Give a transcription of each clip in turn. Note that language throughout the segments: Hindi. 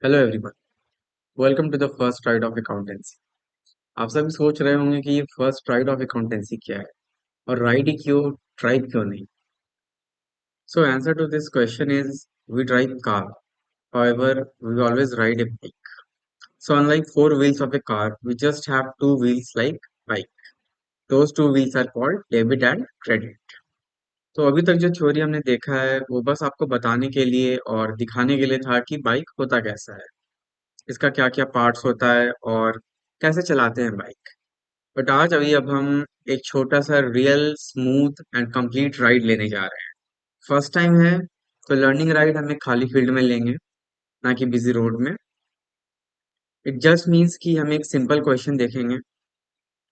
Hello everyone. Welcome to the first ride of accountancy. आप सभी सोच रहे होंगे कि ये फर्स्ट राइड ऑफ अकाउंटेंसी क्या है और राइड ही क्यों, ड्राइव क्यों नहीं। So answer to this question is we drive car, however we always ride a bike. So unlike four wheels of a car, we just have two wheels like bike. Those two wheels are called debit and credit. तो अभी तक जो थ्योरी हमने देखा है वो बस आपको बताने के लिए और दिखाने के लिए था कि बाइक होता कैसा है, इसका क्या क्या पार्ट्स होता है और कैसे चलाते हैं बाइक। बट आज अब हम एक छोटा सा real smooth and complete ride लेने जा रहे हैं। फर्स्ट टाइम है तो लर्निंग राइड हमें खाली फील्ड में लेंगे, ना कि बिजी रोड में। इट जस्ट मीन्स कि हम एक सिंपल क्वेश्चन देखेंगे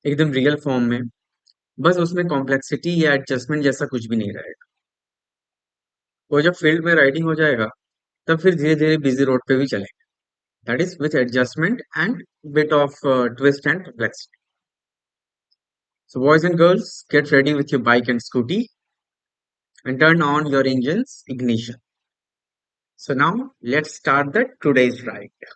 एकदम रियल फॉर्म में, बस उसमें कॉम्प्लेक्सिटी या एडजस्टमेंट जैसा कुछ भी नहीं रहेगा। वो जब फील्ड में राइडिंग हो जाएगा तब फिर धीरे धीरे बिजी रोड पे भी चलेंगे, that is with adjustment and bit of twist and complexity. So boys and girls, get ready with your bike and scooty and turn on your engine's ignition. So now let's start the today's ride.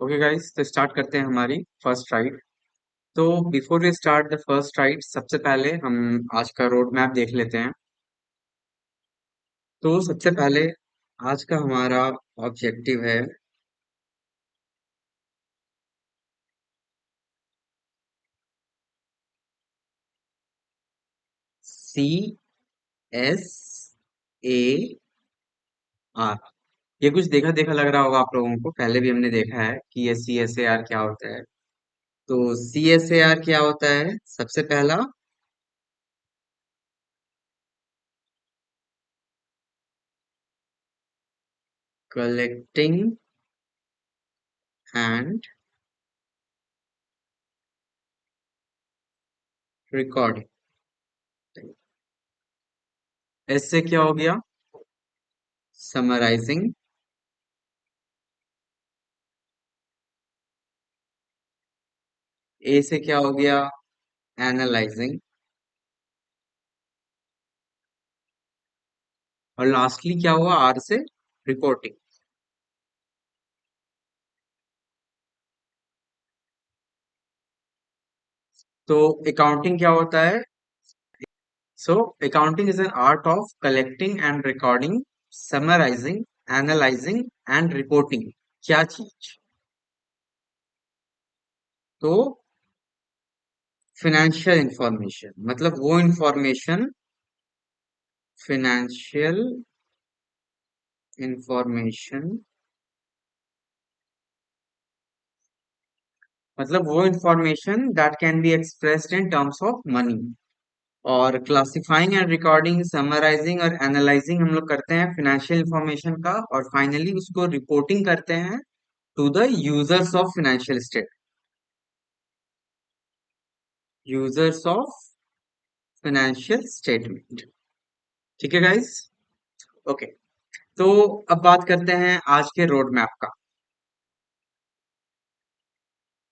Okay guys, तो स्टार्ट करते हैं हमारी फर्स्ट राइड। तो before we start the first ride, सबसे पहले हम आज का रोड मैप देख लेते हैं। तो सबसे पहले आज का हमारा ऑब्जेक्टिव है सी एस ए आर। ये कुछ देखा देखा लग रहा होगा आप लोगों को, पहले भी हमने देखा है कि ये सी एस ए आर क्या होता है। तो सी एस ए आर क्या होता है? सबसे पहला कलेक्टिंग एंड रिकॉर्डिंग। एस से क्या हो गया? समराइजिंग। ए से क्या हो गया? एनालाइजिंग। और लास्टली क्या हुआ? आर से रिपोर्टिंग। तो अकाउंटिंग क्या होता है? So accounting is an art of collecting and recording, summarising, analysing and reporting. क्या चीज? तो फिनेंशियल इंफॉर्मेशन, मतलब वो इंफॉर्मेशन, फिनेंशियल इंफॉर्मेशन मतलब वो information that can be expressed in terms of money. और क्लासिफाइंग एंड रिकॉर्डिंग, समराइजिंग और एनालाइजिंग हम लोग करते हैं फिनेंशियल इंफॉर्मेशन का, और फाइनली उसको रिपोर्टिंग करते हैं to the users of financial state, users of financial statement. ठीक है गाइस? ओके। तो अब बात करते हैं आज के रोड मैप का।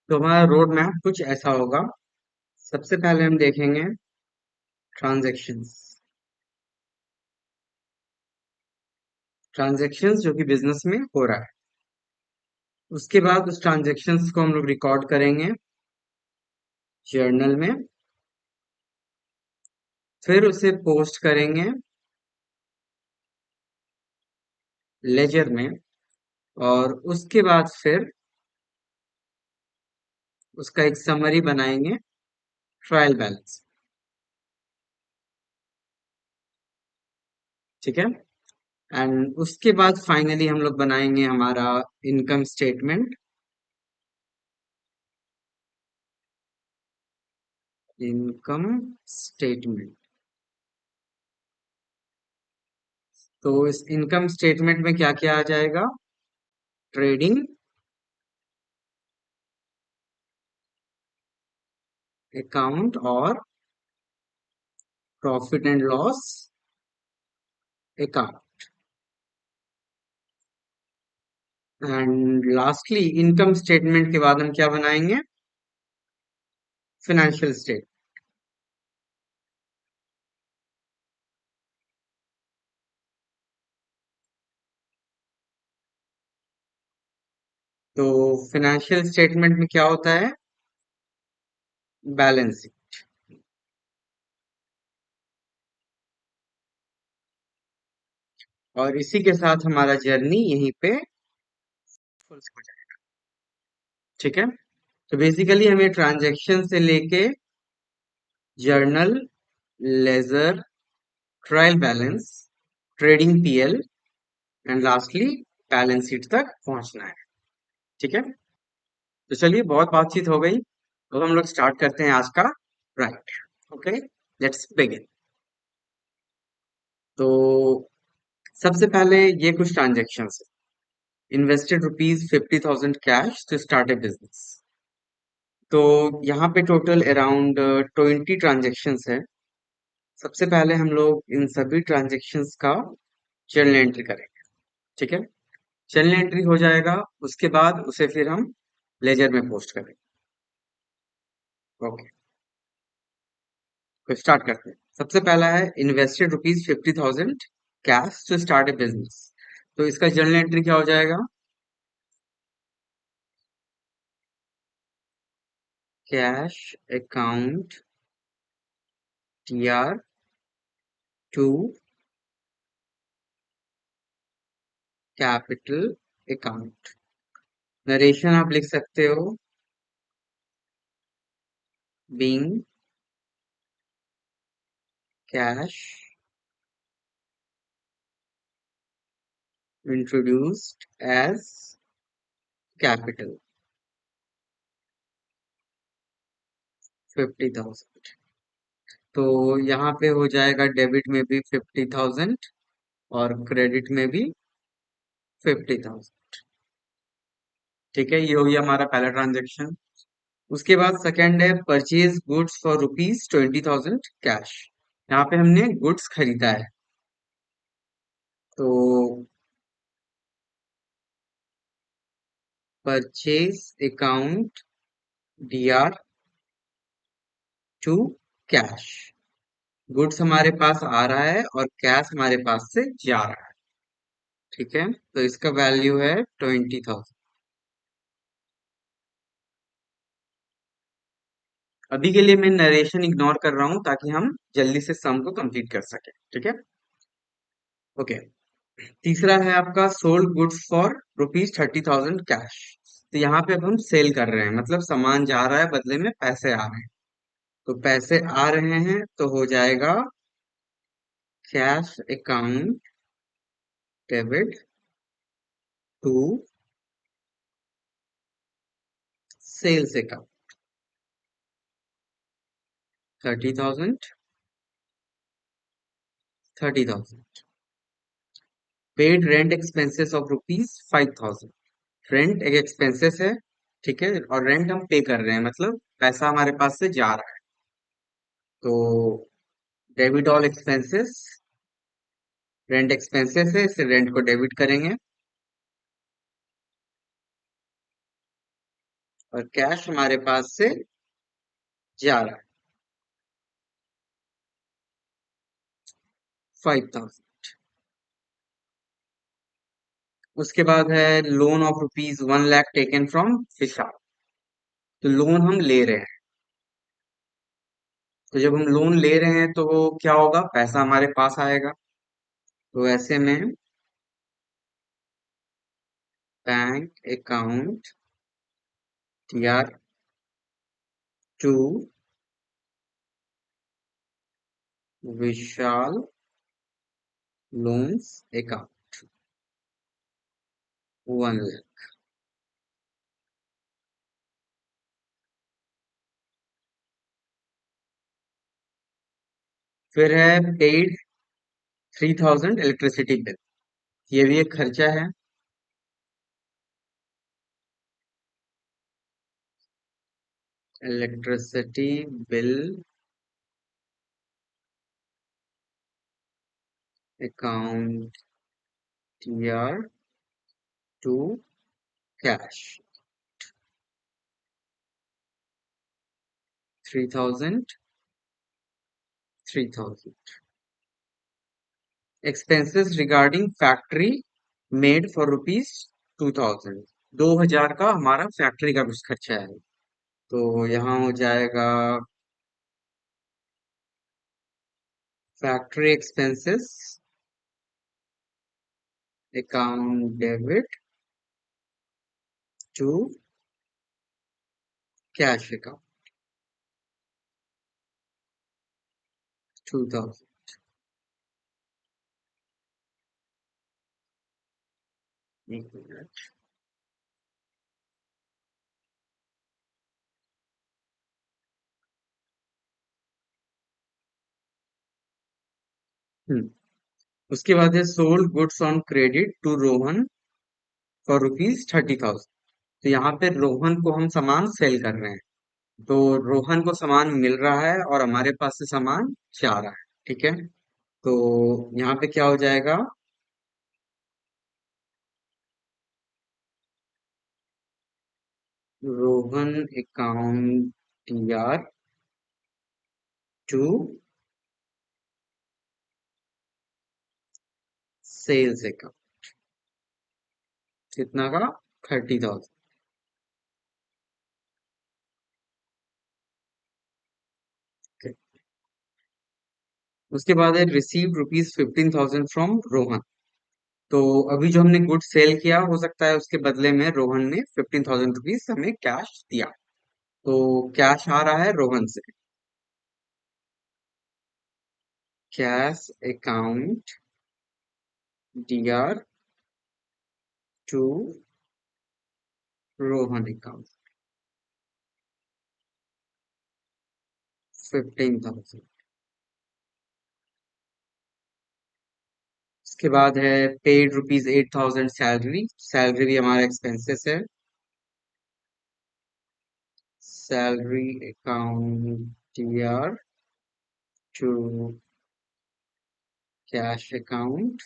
तो हमारा रोड मैप कुछ ऐसा होगा। सबसे पहले हम देखेंगे ट्रांजैक्शंस। ट्रांजैक्शंस जो कि बिजनेस में हो रहा है, उसके बाद उस ट्रांजैक्शंस को हम लोग रिकॉर्ड करेंगे जर्नल में, फिर उसे पोस्ट करेंगे लेजर में, और उसके बाद फिर उसका एक समरी बनाएंगे, ट्रायल बैलेंस। ठीक है? एंड उसके बाद फाइनली हम लोग बनाएंगे हमारा इनकम स्टेटमेंट। Income statement. तो इस इनकम स्टेटमेंट में क्या क्या आ जाएगा? ट्रेडिंग अकाउंट और profit and loss account. And lastly income statement के बाद हम क्या बनाएंगे? Financial state. तो फाइनेंशियल स्टेटमेंट में क्या होता है? बैलेंस। और इसी के साथ हमारा जर्नी यहीं पे full हो जाएगा। ठीक है। तो बेसिकली हमें ट्रांजैक्शन से लेके journal, ledger, trial balance, trading PL and lastly balance sheet तक पहुंचना है। ठीक है। तो चलिए, बहुत बातचीत हो गई, तो हम लोग स्टार्ट करते हैं आज का राइट। Okay, let's begin. तो सबसे पहले ये कुछ ट्रांजेक्शन है। Invested ₹50,000 cash to start a business. तो यहाँ पे टोटल अराउंड 20 ट्रांजेक्शन्स है। सबसे पहले हम लोग इन सभी ट्रांजेक्शन्स का जर्नल एंट्री करेंगे। ठीक है। जर्नल एंट्री हो जाएगा, उसके बाद उसे फिर हम लेजर में पोस्ट करेंगे। ओके, तो स्टार्ट करते हैं। सबसे पहला है invested ₹50,000 cash to start a business. तो इसका जर्नल एंट्री क्या हो जाएगा? Cash account TR to capital account. Narration आप लिख सकते हो being cash introduced as capital 50,000। तो यहाँ पे हो जाएगा डेबिट में भी 50,000 और क्रेडिट में भी 50,000। ठीक है, ये हो गया हमारा पहला ट्रांजेक्शन। उसके बाद सेकंड है परचेज गुड्स फॉर ₹20,000 कैश। यहाँ पे हमने गुड्स खरीदा है। तो purchase account DR to cash. Goods हमारे पास आ रहा है और कैश हमारे पास से जा रहा है। ठीक है, तो इसका वैल्यू है 20,000। अभी के लिए मैं नरेशन इग्नोर कर रहा हूं ताकि हम जल्दी से सम को कंप्लीट कर सके। ठीक है। ओके। तीसरा है आपका सोल्ड गुड्स फॉर ₹30,000 कैश। तो यहाँ पे अब हम सेल कर रहे हैं, मतलब सामान जा रहा है, बदले में पैसे आ रहे हैं। तो पैसे आ रहे हैं तो हो जाएगा cash account debit to sales account 30,000, 30,000। Paid rent expenses of ₹5,000। Rent एक एक्सपेंसेस है। ठीक है, और रेंट हम पे कर रहे हैं, मतलब पैसा हमारे पास से जा रहा है। तो debit all expenses, rent expenses है, इसे रेंट को डेबिट करेंगे। और कैश हमारे पास से जा रहा है 5,000। उसके बाद है loan of ₹1 lakh taken from Vishal. तो लोन हम ले रहे हैं। तो जब हम लोन ले रहे हैं तो वो क्या होगा, पैसा हमारे पास आएगा। तो ऐसे में bank account TR to Vishal loans account 1 lakh. फिर है पेड 3,000 इलेक्ट्रिसिटी बिल। ये भी एक खर्चा है। Electricity bill account TR to cash 3,000, 3,000। Expenses regarding factory made for ₹2,000। 2000 का हमारा फैक्ट्री का कुछ खर्चा है। तो यहाँ हो जाएगा factory expenses account debit to cash account 2000। एक मिनट। हम्म। उसके बाद है sold goods on credit to Rohan for rupees 30,000। तो यहाँ पे रोहन को हम सामान सेल कर रहे हैं। तो रोहन को सामान मिल रहा है और हमारे पास से सामान जा रहा है। ठीक है। तो यहाँ पे क्या हो जाएगा? Rohan account TR to sales account कितना का? 30,000। उसके बाद है रिसीव रुपीज 15,000 फ्रॉम रोहन। तो अभी जो हमने गुड सेल किया, हो सकता है उसके बदले में रोहन ने 15,000 रुपीज हमें कैश दिया। तो कैश आ रहा है रोहन से। Cash account DR to Rohan account 15,000। उसके बाद है पेड रुपीज 8,000 सैलरी। सैलरी भी हमारा एक्सपेंसेस है। Salary account TR to cash account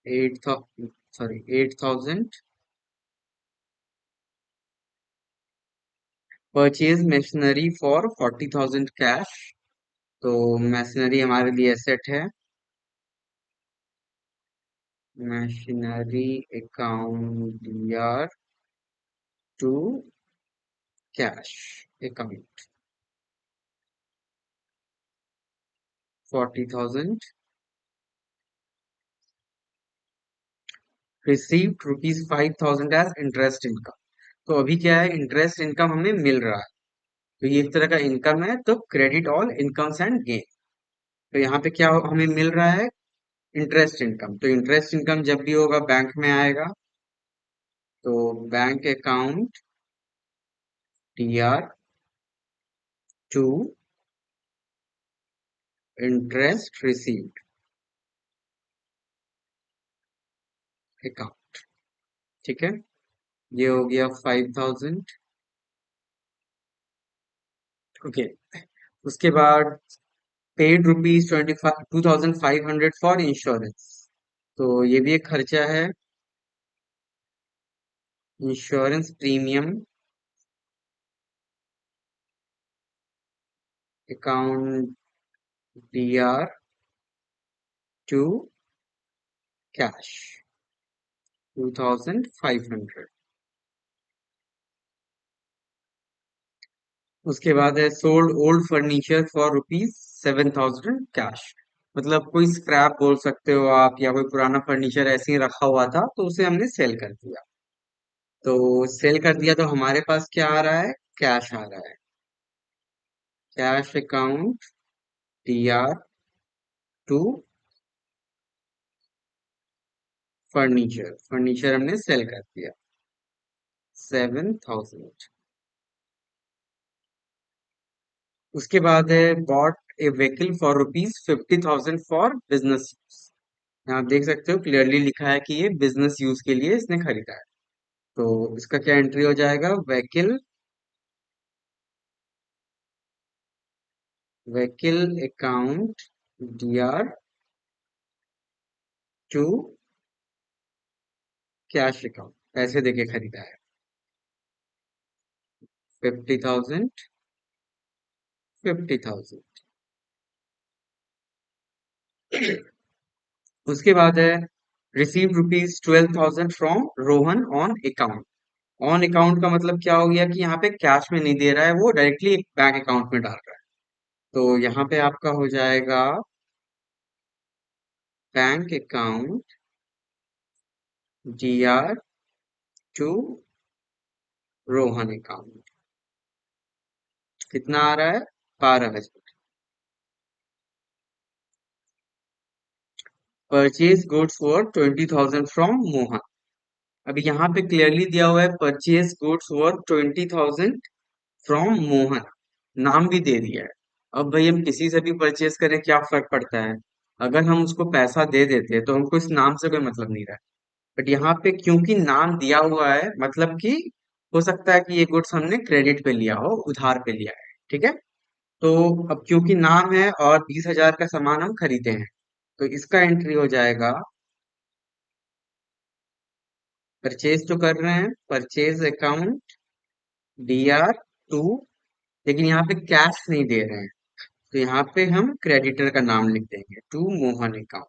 8,000। Purchase machinery for 40,000 cash. तो मशीनरी हमारे लिए एसेट है। Machinery account DR to cash account 40,000। Received rupees 5,000 as interest income. तो अभी क्या है, इंटरेस्ट इनकम हमें मिल रहा है। तो ये एक तरह का इनकम है, तो credit all incomes and gain. तो यहाँ पे क्या हमें मिल रहा है? Interest income. तो इंटरेस्ट इनकम जब भी होगा बैंक में आएगा। तो bank account TR to interest received account. ठीक है। ये हो गया 5,000। ओके। उसके बाद पेड रुपीज 2,500 फॉर इंश्योरेंस। तो ये भी एक खर्चा है। Insurance premium account DR to cash 2,500। उसके बाद है sold old furniture for rupees 7,000 cash. मतलब कोई स्क्रैप बोल सकते हो आप, या कोई पुराना फर्नीचर ऐसे ही रखा हुआ था तो उसे हमने सेल कर दिया। तो सेल कर दिया तो हमारे पास क्या आ रहा है? कैश आ रहा है। Cash account TR to furniture. Furniture हमने सेल कर दिया 7,000। उसके बाद है bought a vehicle for rupees 50,000 for business use. आप देख सकते हो क्लियरली लिखा है कि ये बिजनेस यूज के लिए इसने खरीदा है। तो इसका क्या एंट्री हो जाएगा? Vehicle vehicle account DR to cash account. पैसे देके खरीदा है 50,000। 50,000। उसके बाद है receive ₹12,000 from Rohan on account. On account का मतलब क्या हो गया कि यहाँ पे कैश में नहीं दे रहा है, वो डायरेक्टली बैंक अकाउंट में डाल रहा है। तो यहाँ पे आपका हो जाएगा bank account DR to Rohan account. कितना आ रहा है? 12,000। Purchase goods for 20,000 from Mohan. अभी यहाँ पे क्लियरली दिया हुआ है purchase goods for 20,000 from Mohan, नाम भी दे दिया है। अब भाई हम किसी से भी परचेज करें, क्या फर्क पड़ता है? अगर हम उसको पैसा दे देते हैं तो हमको इस नाम से कोई मतलब नहीं रहा। बट यहाँ पे क्योंकि नाम दिया हुआ है, मतलब कि हो सकता है कि ये गुड्स हमने क्रेडिट पे लिया हो, उधार पे लिया है। ठीक है। तो अब क्योंकि नाम है और 20,000 का सामान हम खरीदे हैं, तो इसका एंट्री हो जाएगा, परचेज जो कर रहे हैं, परचेज अकाउंट DR टू, लेकिन यहाँ पे कैश नहीं दे रहे हैं, तो यहाँ पे हम क्रेडिटर का नाम लिख देंगे, टू मोहन अकाउंट।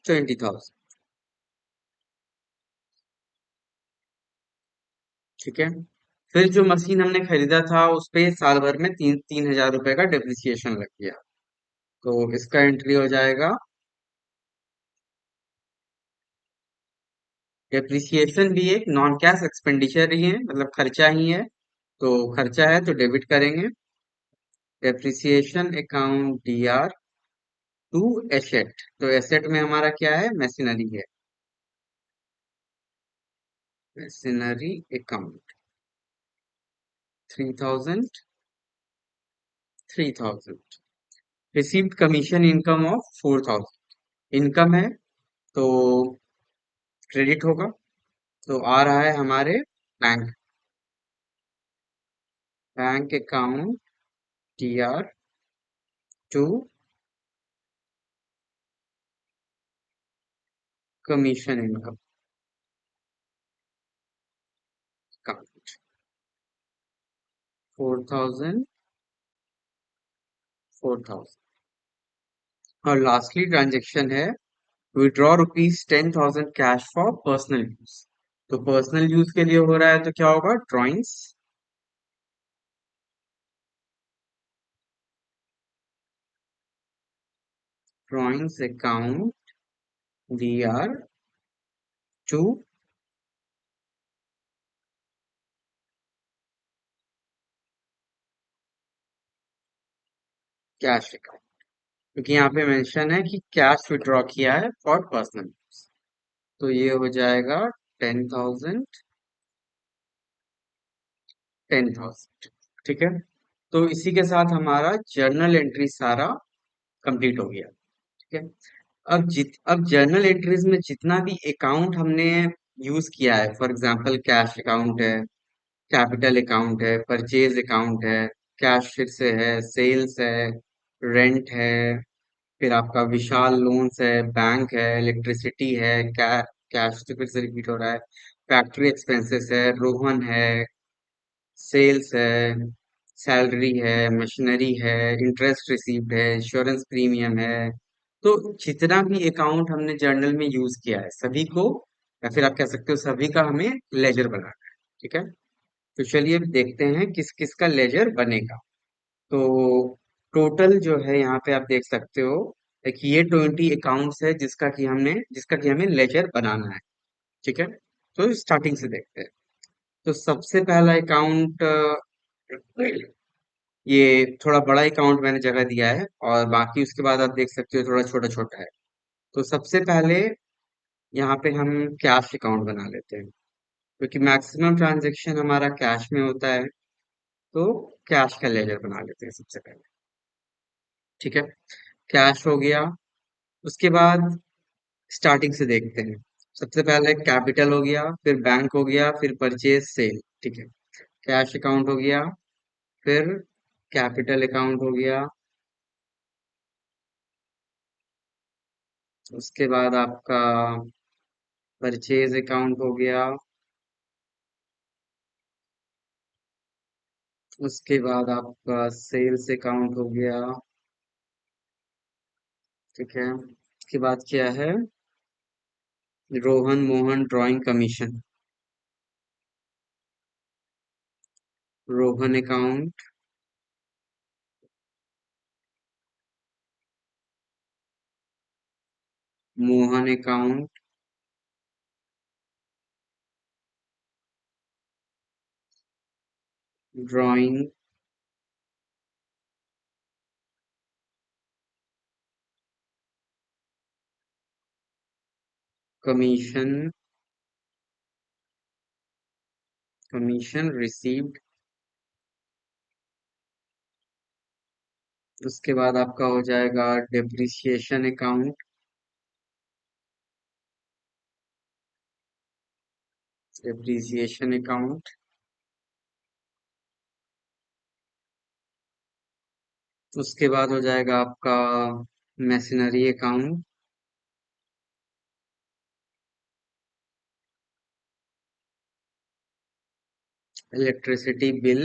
20,000। ठीक है। फिर जो मशीन हमने खरीदा था उस पे साल भर में 3,000 रुपए का डेप्रिसिएशन लग गया, तो इसका एंट्री हो जाएगा, डेप्रिसिएशन भी एक नॉन कैश एक्सपेंडिचर ही है, मतलब खर्चा ही है। तो खर्चा है तो डेबिट करेंगे, depreciation account DR to asset. तो एसेट में हमारा क्या है? मशीनरी है, machinery account 3,000, 3,000। Received commission income of 4,000, income है तो क्रेडिट होगा। तो आ रहा है हमारे bank, bank account DR to commission income account 4,000, 4,000। और लास्टली ट्रांजेक्शन है, withdraw ₹10,000 cash for personal use. तो पर्सनल यूज के लिए हो रहा है तो क्या होगा? Drawings, drawings account DR to cash account, क्योंकि यहाँ पे मेंशन है कि कैश विड्रॉ किया है फॉर पर्सनल यूज। तो ये हो जाएगा 10,000, 10,000। ठीक है। तो इसी के साथ हमारा जर्नल एंट्री सारा कंप्लीट हो गया। ठीक है। अब जर्नल एंट्रीज में जितना भी अकाउंट हमने यूज किया है, फॉर एग्जांपल कैश अकाउंट है, कैपिटल अकाउंट है, परचेज अकाउंट है, कैश फिर से है, सेल्स है, रेंट है, फिर आपका विशाल लोन्स है, बैंक है, इलेक्ट्रिसिटी है, कैश तो फिर से रिपीट हो रहा है, फैक्ट्री एक्सपेंसेस है, रोहन है, सेल्स है, सैलरी है, मशीनरी है, इंटरेस्ट रिसीव्ड है, इंश्योरेंस प्रीमियम है। तो जितना भी अकाउंट हमने जर्नल में यूज किया है सभी को, या फिर आप कह सकते हो सभी का हमें लेजर बनाना है। ठीक है। तो चलिए अब देखते हैं किस किस का लेजर बनेगा। तो टोटल जो है यहाँ पे आप देख सकते हो, एक ये 20 अकाउंट्स है जिसका कि हमें लेजर बनाना है। ठीक है। तो स्टार्टिंग से देखते हैं। तो सबसे पहला अकाउंट, ये थोड़ा बड़ा अकाउंट मैंने जगह दिया है, और बाकी उसके बाद आप देख सकते हो थोड़ा छोटा छोटा है। तो सबसे पहले यहाँ पे हम कैश अकाउंट बना लेते हैं, क्योंकि मैक्सिमम ट्रांजैक्शन हमारा कैश में होता है। तो कैश का लेजर बना लेते हैं सबसे पहले। ठीक है। कैश हो गया। उसके बाद स्टार्टिंग से देखते हैं। सबसे पहले कैपिटल हो गया, फिर बैंक हो गया, फिर परचेज सेल। ठीक है। कैश अकाउंट हो गया, फिर कैपिटल अकाउंट हो गया, उसके बाद आपका परचेज अकाउंट हो गया, उसके बाद आपका सेल्स अकाउंट हो गया। ठीक है। उसके बाद क्या है? Rohan Mohan drawing commission. Rohan account, Mohan account, drawing commission, commission received. उसके बाद आपका हो जाएगा डेप्रिसिएशन अकाउंट, डेप्रिसिएशन अकाउंट। उसके बाद हो जाएगा आपका machinery account, electricity bill,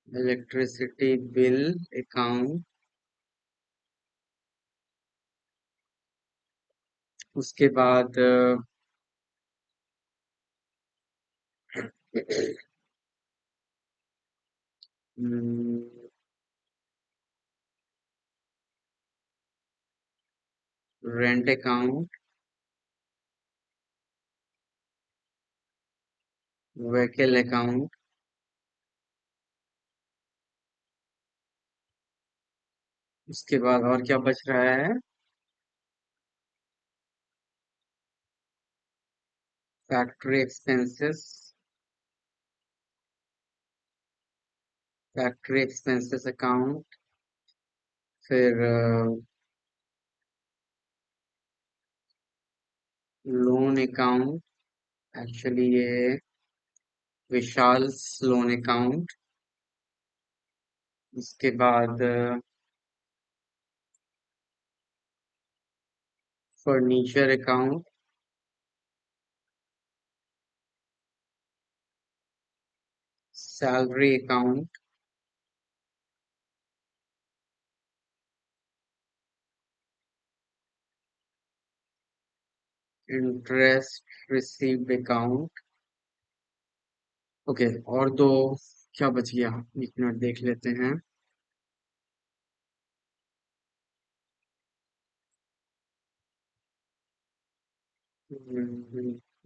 electricity bill account. उसके बाद रेंट अकाउंट, व्हीकल अकाउंट। उसके बाद और क्या बच रहा है? Factory expenses, factory expenses account. फिर लोन अकाउंट, एक्चुअली ये विशाल लोन अकाउंट। उसके बाद furniture account, salary account, interest received account. Okay, और दो क्या बच गया? एक मिनट देख लेते हैं।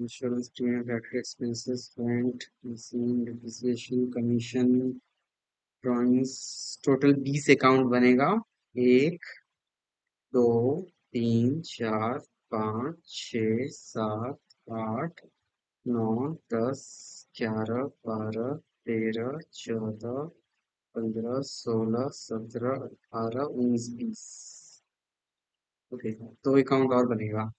Insurance premium, factory expenses, rent, machine depreciation, commission, drawings. Total 20 account बनेगा। एक, दो, तीन, चार, पाँच, छ, सात, आठ, नौ, 10, 11, 12, 13, 14, 15, 16, 17, 18, 19, 20। ओके, दो अकाउंट और बनेगा।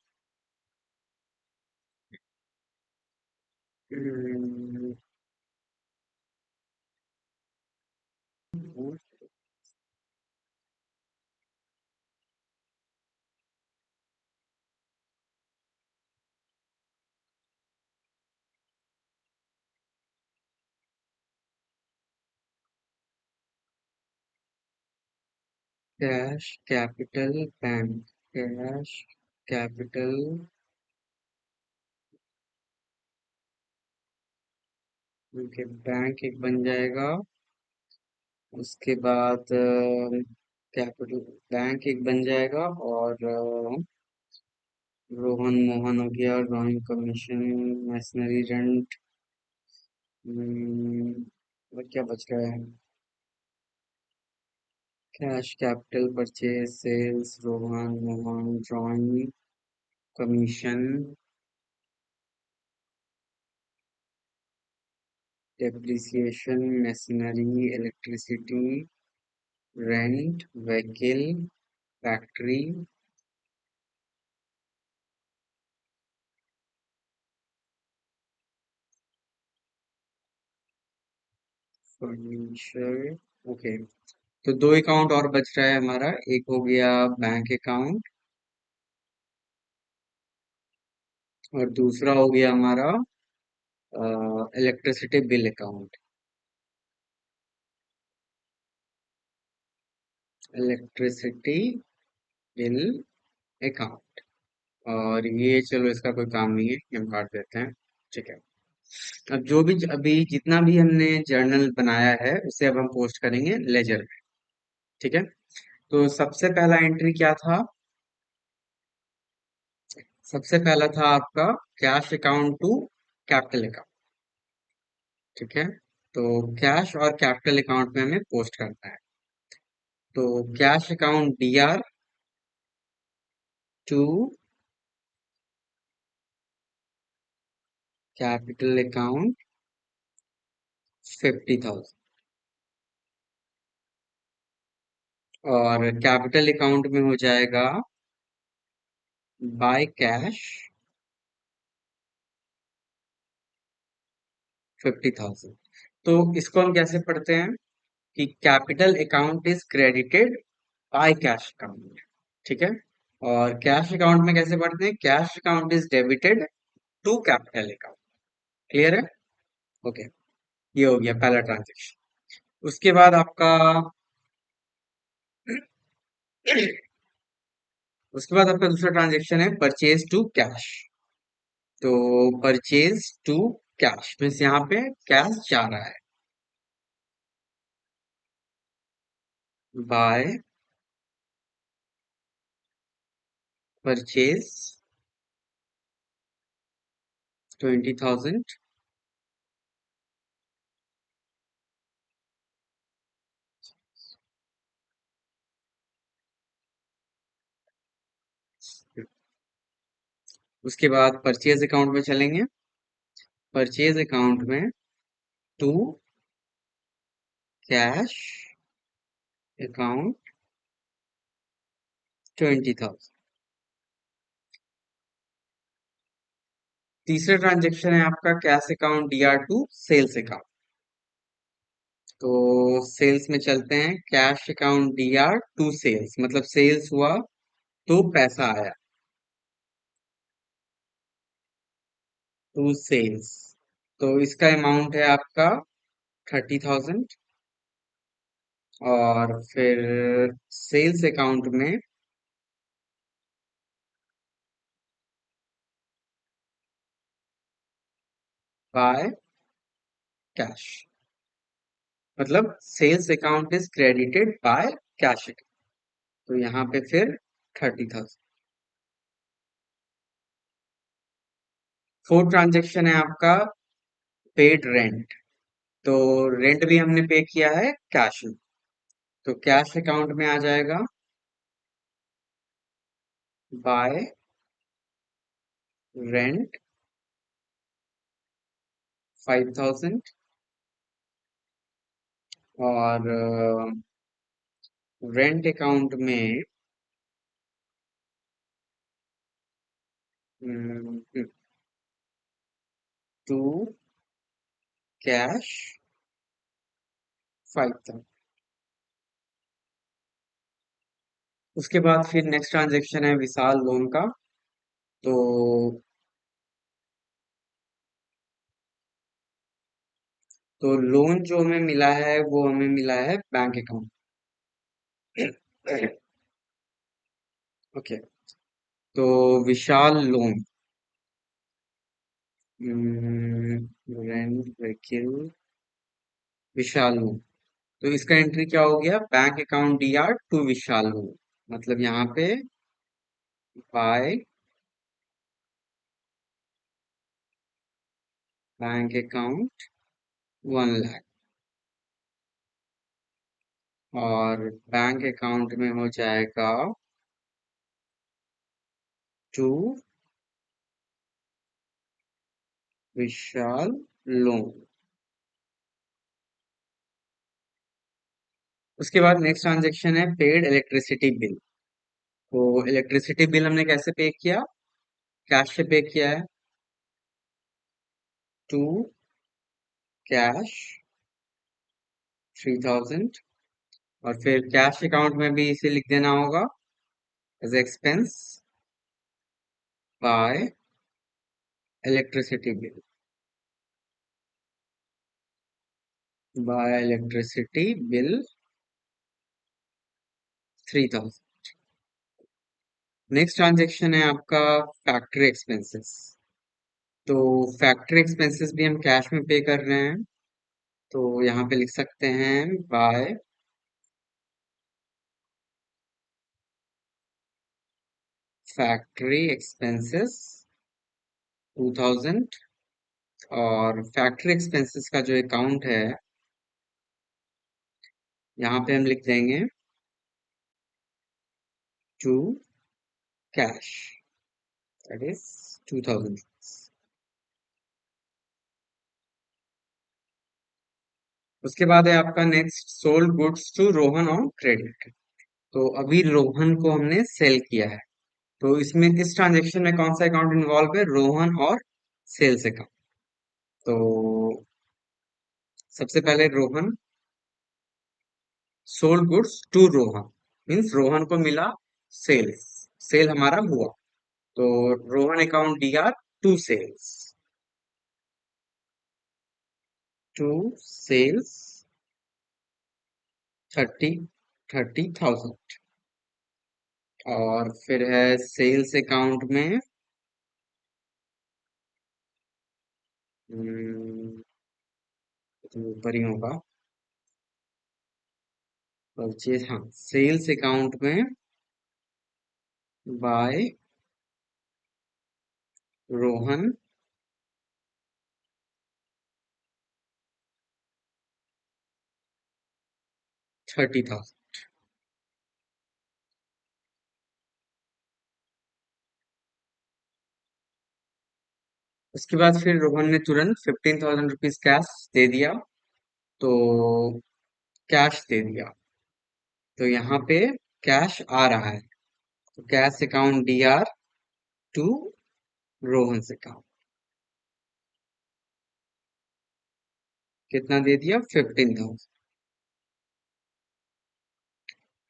Cash capital bank, cash capital. Okay, bank एक बन जाएगा। उसके बाद कैपिटल बैंक एक बन जाएगा, और रोहन मोहन हो गया, ड्राइंग कमीशन, मशीनरी रेंट। और क्या बच रहा है? Cash capital, purchase, sales, Rohan Mohan, drawing commission, depreciation, machinery, electricity, rent, vehicle, factory, furniture. Okay, तो दो अकाउंट और बच रहा है हमारा। एक हो गया बैंक अकाउंट, और दूसरा हो गया हमारा electricity bill account, electricity bill account. और ये चलो इसका कोई काम नहीं है, ये हम काट देते हैं। ठीक है। अब जो भी अभी जितना भी हमने जर्नल बनाया है उसे अब हम पोस्ट करेंगे लेजर में। ठीक है। तो सबसे पहला एंट्री क्या था? सबसे पहला था आपका cash account to capital account. ठीक है। तो कैश और कैपिटल अकाउंट में हमें पोस्ट करना है। तो cash account DR to capital account 50,000, और कैपिटल अकाउंट में हो जाएगा बाय कैश 50,000। तो इसको हम कैसे पढ़ते हैं कि capital account is credited by cash account. ठीक है। और कैश अकाउंट में कैसे पढ़ते हैं? Cash account is debited to capital account. Clear है? ओके। ये हो गया पहला ट्रांजेक्शन। उसके बाद आपका उसके बाद आपका दूसरा ट्रांजेक्शन है परचेज टू कैश। तो परचेज टू कैश मीन्स यहाँ पे कैश जा रहा है। By purchase 20,000। उसके बाद परचेज अकाउंट में चलेंगे। परचेज अकाउंट में टू कैश अकाउंट 20,000। तीसरा ट्रांजेक्शन है आपका cash account DR to sales account. तो सेल्स में चलते हैं। Cash account DR to sales मतलब सेल्स हुआ तो पैसा आया, टू सेल्स। तो इसका अमाउंट है आपका 30,000। और फिर सेल्स अकाउंट में बाय कैश मतलब sales account is credited by cash. तो यहाँ पे फिर 30,000। फोर्थ ट्रांजेक्शन है आपका पेड रेंट। तो रेंट भी हमने पे किया है कैश में। तो कैश अकाउंट में आ जाएगा बाय रेंट 5,000। और रेंट अकाउंट में टू कैश 5,000। उसके बाद फिर नेक्स्ट ट्रांजेक्शन है विशाल लोन का। तो लोन जो हमें मिला है वो हमें मिला है बैंक अकाउंट। ओके। तो Vishal loan rent vehicle Vishal loan. तो इसका एंट्री क्या हो गया? Bank account DR to Vishal loan मतलब यहाँ पे बाय बैंक अकाउंट 1 लाख। और बैंक अकाउंट में हो जाएगा टू विशाल लोन। उसके बाद नेक्स्ट ट्रांजेक्शन है पेड इलेक्ट्रिसिटी बिल। तो इलेक्ट्रिसिटी बिल हमने कैसे पे किया? कैश से पे किया है। To cash 3,000। और फिर कैश अकाउंट में भी इसे लिख देना होगा as expense by electricity bill. By electricity bill 3000। Next transaction है आपका फैक्ट्री एक्सपेंसेस। तो फैक्ट्री एक्सपेंसेस भी हम कैश में पे कर रहे हैं, तो यहाँ पे लिख सकते हैं बाय फैक्ट्री एक्सपेंसेस 2000। और फैक्ट्री एक्सपेंसेस का जो अकाउंट है, यहाँ पे हम लिख देंगे टू कैश, दैट इज 2000। उसके बाद है आपका next sold goods to Rohan on credit. तो अभी रोहन को हमने सेल किया है, तो इसमें इस ट्रांजेक्शन में कौन सा अकाउंट इन्वॉल्व है? रोहन और सेल्स अकाउंट। तो सबसे पहले Rohan, sold goods to Rohan means Rohan को मिला सेल्स, सेल हमारा हुआ, तो Rohan account D R to sales, to sales 30,000। और फिर है सेल्स अकाउंट में तो ऊपर ही होगा परचेज, हाँ सेल्स अकाउंट में बाय रोहन 30,000। उसके बाद फिर रोहन ने तुरंत 15,000 रुपीज कैश दे दिया, तो कैश दे दिया, तो यहाँ पे कैश आ रहा है, तो cash account D R to Rohan account. कितना दे दिया? 15,000।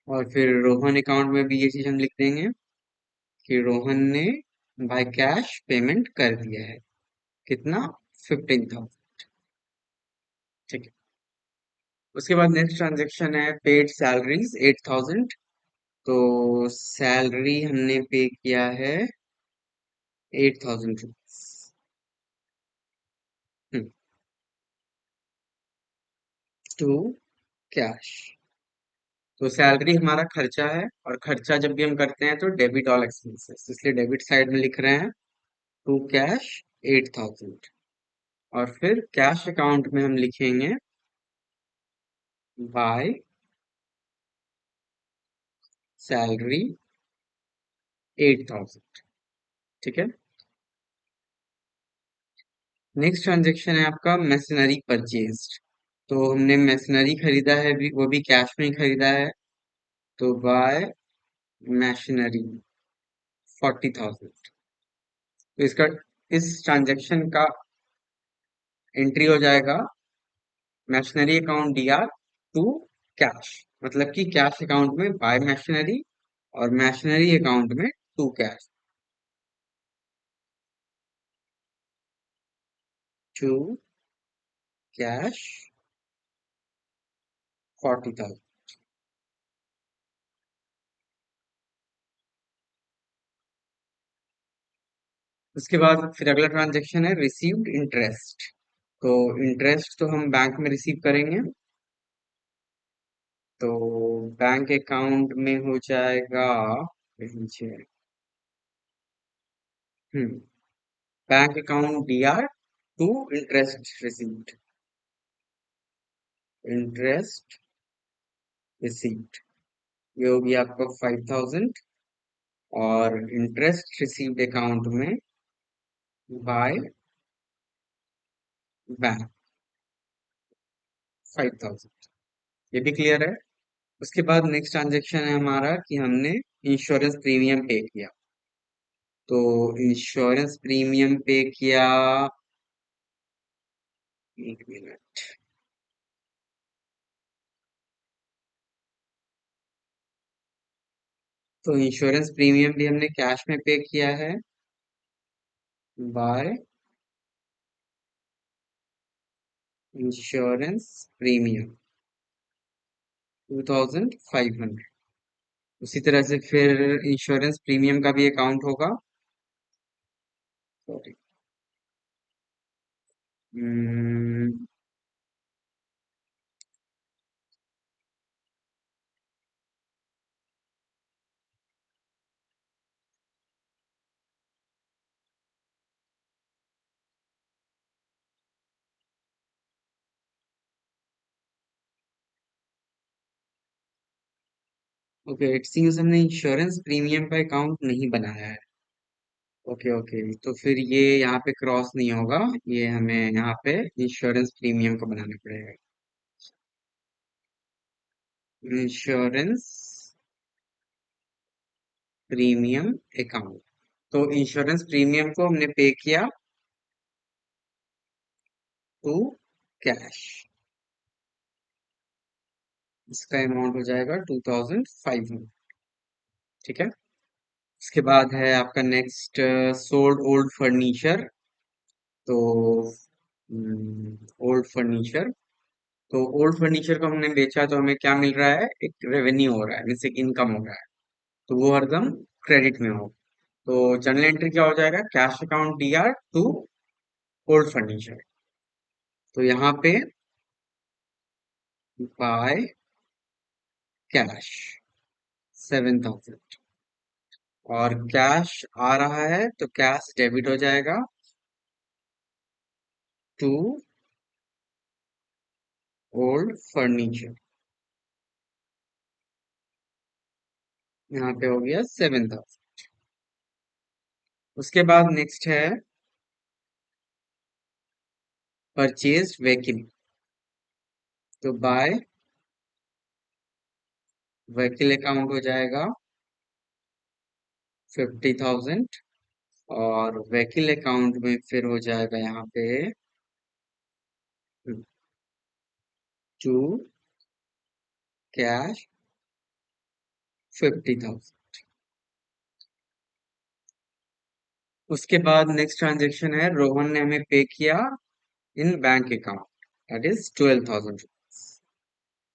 और फिर रोहन अकाउंट में भी ये चीज हम लिख देंगे कि रोहन ने बाय कैश पेमेंट कर दिया है, कितना? 15,000। ठीक है। उसके बाद नेक्स्ट ट्रांजेक्शन है पेड सैलरीज 8,000। तो सैलरी हमने पे किया है 8,000 रुपीज टू कैश। तो सैलरी हमारा खर्चा है, और खर्चा जब भी हम करते हैं तो डेबिट ऑल एक्सपेंसेस, इसलिए डेबिट साइड में लिख रहे हैं टू कैश 8,000। और फिर कैश अकाउंट में हम लिखेंगे बाय सैलरी 8,000। ठीक है। नेक्स्ट ट्रांजेक्शन है आपका मशीनरी परचेज्ड। तो हमने मशीनरी खरीदा है भी, वो भी कैश में ही खरीदा है, तो बाय मशीनरी 40,000। तो इसका, इस ट्रांजेक्शन का एंट्री हो जाएगा machinery account D R to cash, मतलब कि कैश अकाउंट में बाय मशीनरी और मशीनरी अकाउंट में टू कैश, टू कैश 40,000। उसके बाद फिर अगला ट्रांजेक्शन है रिसीव्ड इंटरेस्ट। तो इंटरेस्ट तो हम बैंक में रिसीव करेंगे, तो बैंक अकाउंट में हो जाएगा, नीचे, bank account D R to interest received, interest received, ये होगी आपका 5,000। और इंटरेस्ट रिसीव्ड अकाउंट में बाय बैंक 5,000। ये भी क्लियर है। उसके बाद नेक्स्ट ट्रांजेक्शन है हमारा कि हमने इंश्योरेंस प्रीमियम पे किया। तो इंश्योरेंस प्रीमियम पे किया, एक मिनट, तो इंश्योरेंस प्रीमियम भी हमने कैश में पे किया है बाय इंश्योरेंस प्रीमियम 2500। उसी तरह से फिर इंश्योरेंस प्रीमियम का भी अकाउंट होगा। सॉरी। ओके, इट सीम्स हमने इंश्योरेंस प्रीमियम का अकाउंट नहीं बनाया है। ओके ओके, तो फिर ये यहाँ पे क्रॉस नहीं होगा। ये हमें यहाँ पे इंश्योरेंस प्रीमियम का बनाना पड़ेगा। Insurance premium account. तो इंश्योरेंस प्रीमियम को हमने पे किया टू कैश। इसका अमाउंट हो जाएगा 2500। ठीक है। इसके बाद है आपका नेक्स्ट, सोल्ड ओल्ड फर्नीचर। तो ओल्ड फर्नीचर, तो ओल्ड फर्नीचर को हमने बेचा तो हमें क्या मिल रहा है? एक रेवेन्यू हो रहा है, जैसे इनकम हो रहा है। तो वो हरदम क्रेडिट में हो। तो जर्नल एंट्री क्या हो जाएगा? Cash account DR to old furniture. तो यहाँ पे बाय कैश 7000, और कैश आ रहा है तो कैश डेबिट हो जाएगा टू ओल्ड फर्नीचर। यहाँ पे हो गया 7000। उसके बाद नेक्स्ट है परचेज व्हीकल। तो बाय व्हीकल अकाउंट हो जाएगा 50,000, और व्हीकल अकाउंट में फिर हो जाएगा यहाँ पे टू कैश 50,000। उसके बाद नेक्स्ट ट्रांजेक्शन है, रोहन ने हमें पे किया in bank account, that is 12,000।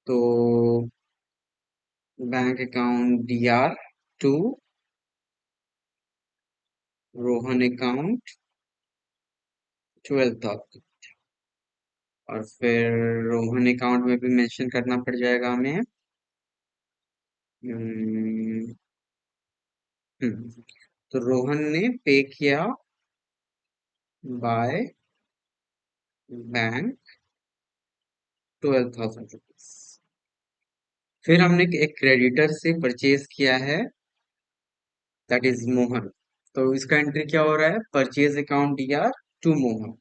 तो bank account DR to Rohan account 12,000, और फिर रोहन अकाउंट में भी मेंशन करना पड़ जाएगा हमें। हम्म, तो रोहन ने पे किया बाय बैंक 12,000 रुपीज। फिर हमने एक क्रेडिटर से परचेज किया है, दैट इज मोहन। तो इसका एंट्री क्या हो रहा है? Purchase account DR to Mohan.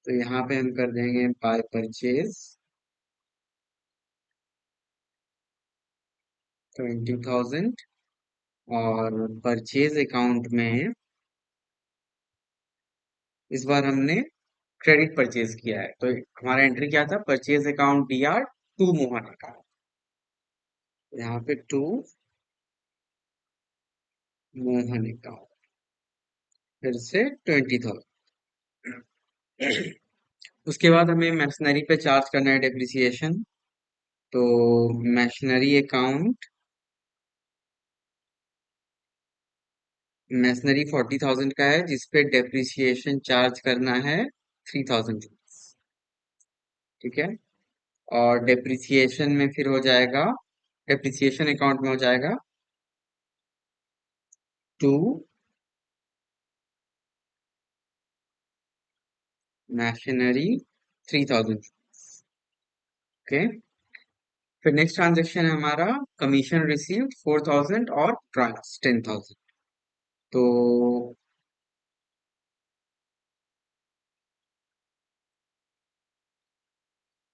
तो यहाँ पे हम कर देंगे बाय परचेज 20,000, और परचेज अकाउंट में इस बार हमने क्रेडिट परचेज किया है, तो हमारा एंट्री क्या था? Purchase account DR to Mohan account. यहाँ पे टू मोहन अकाउंट, फिर से 20,000। उसके बाद हमें मशीनरी पे चार्ज करना है डेप्रिसिएशन। तो मशीनरी अकाउंट, मशीनरी 40,000 का है, जिसपे डेप्रिसिएशन चार्ज करना है 3,000। ठीक है। और डेप्रिसिएशन में फिर हो जाएगा, डेप्रिसिएशन अकाउंट में हो जाएगा टू मशीनरी 3,000। ओके। फिर नेक्स्ट ट्रांजेक्शन है हमारा कमीशन रिसीव्ड 4,000 और ट्रांस 10,000। तो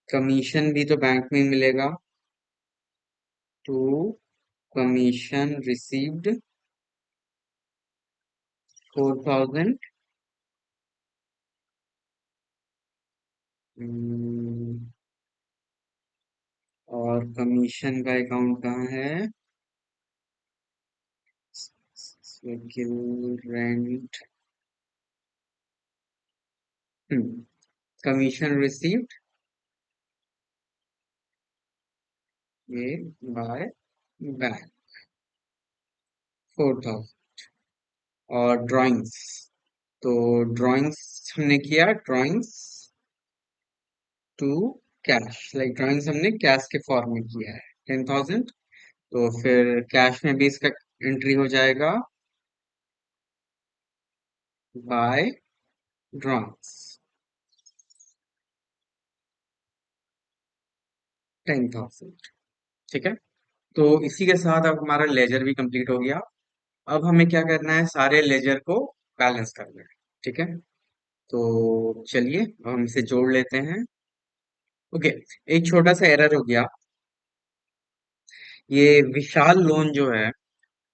कमीशन भी तो बैंक में ही मिलेगा। टू कमीशन रिसीव्ड 4,000, और कमीशन का अकाउंट कहाँ है? रेंट, कमीशन रिसीव्ड ये बाय बैंक 4,000। और ड्राइंग्स, तो ड्राइंग्स हमने किया, drawings to cash, like drawings हमने कैश के फॉर्म में किया है 10,000। तो फिर कैश में भी इसका एंट्री हो जाएगा बाय ड्राइंग्स 10,000। ठीक है, तो इसी के साथ अब हमारा लेजर भी कंप्लीट हो गया। अब हमें क्या करना है, सारे लेजर को बैलेंस करना है। ठीक है, तो चलिए हम इसे जोड़ लेते हैं। ओके, एक छोटा सा एरर हो गया। ये विशाल लोन जो है,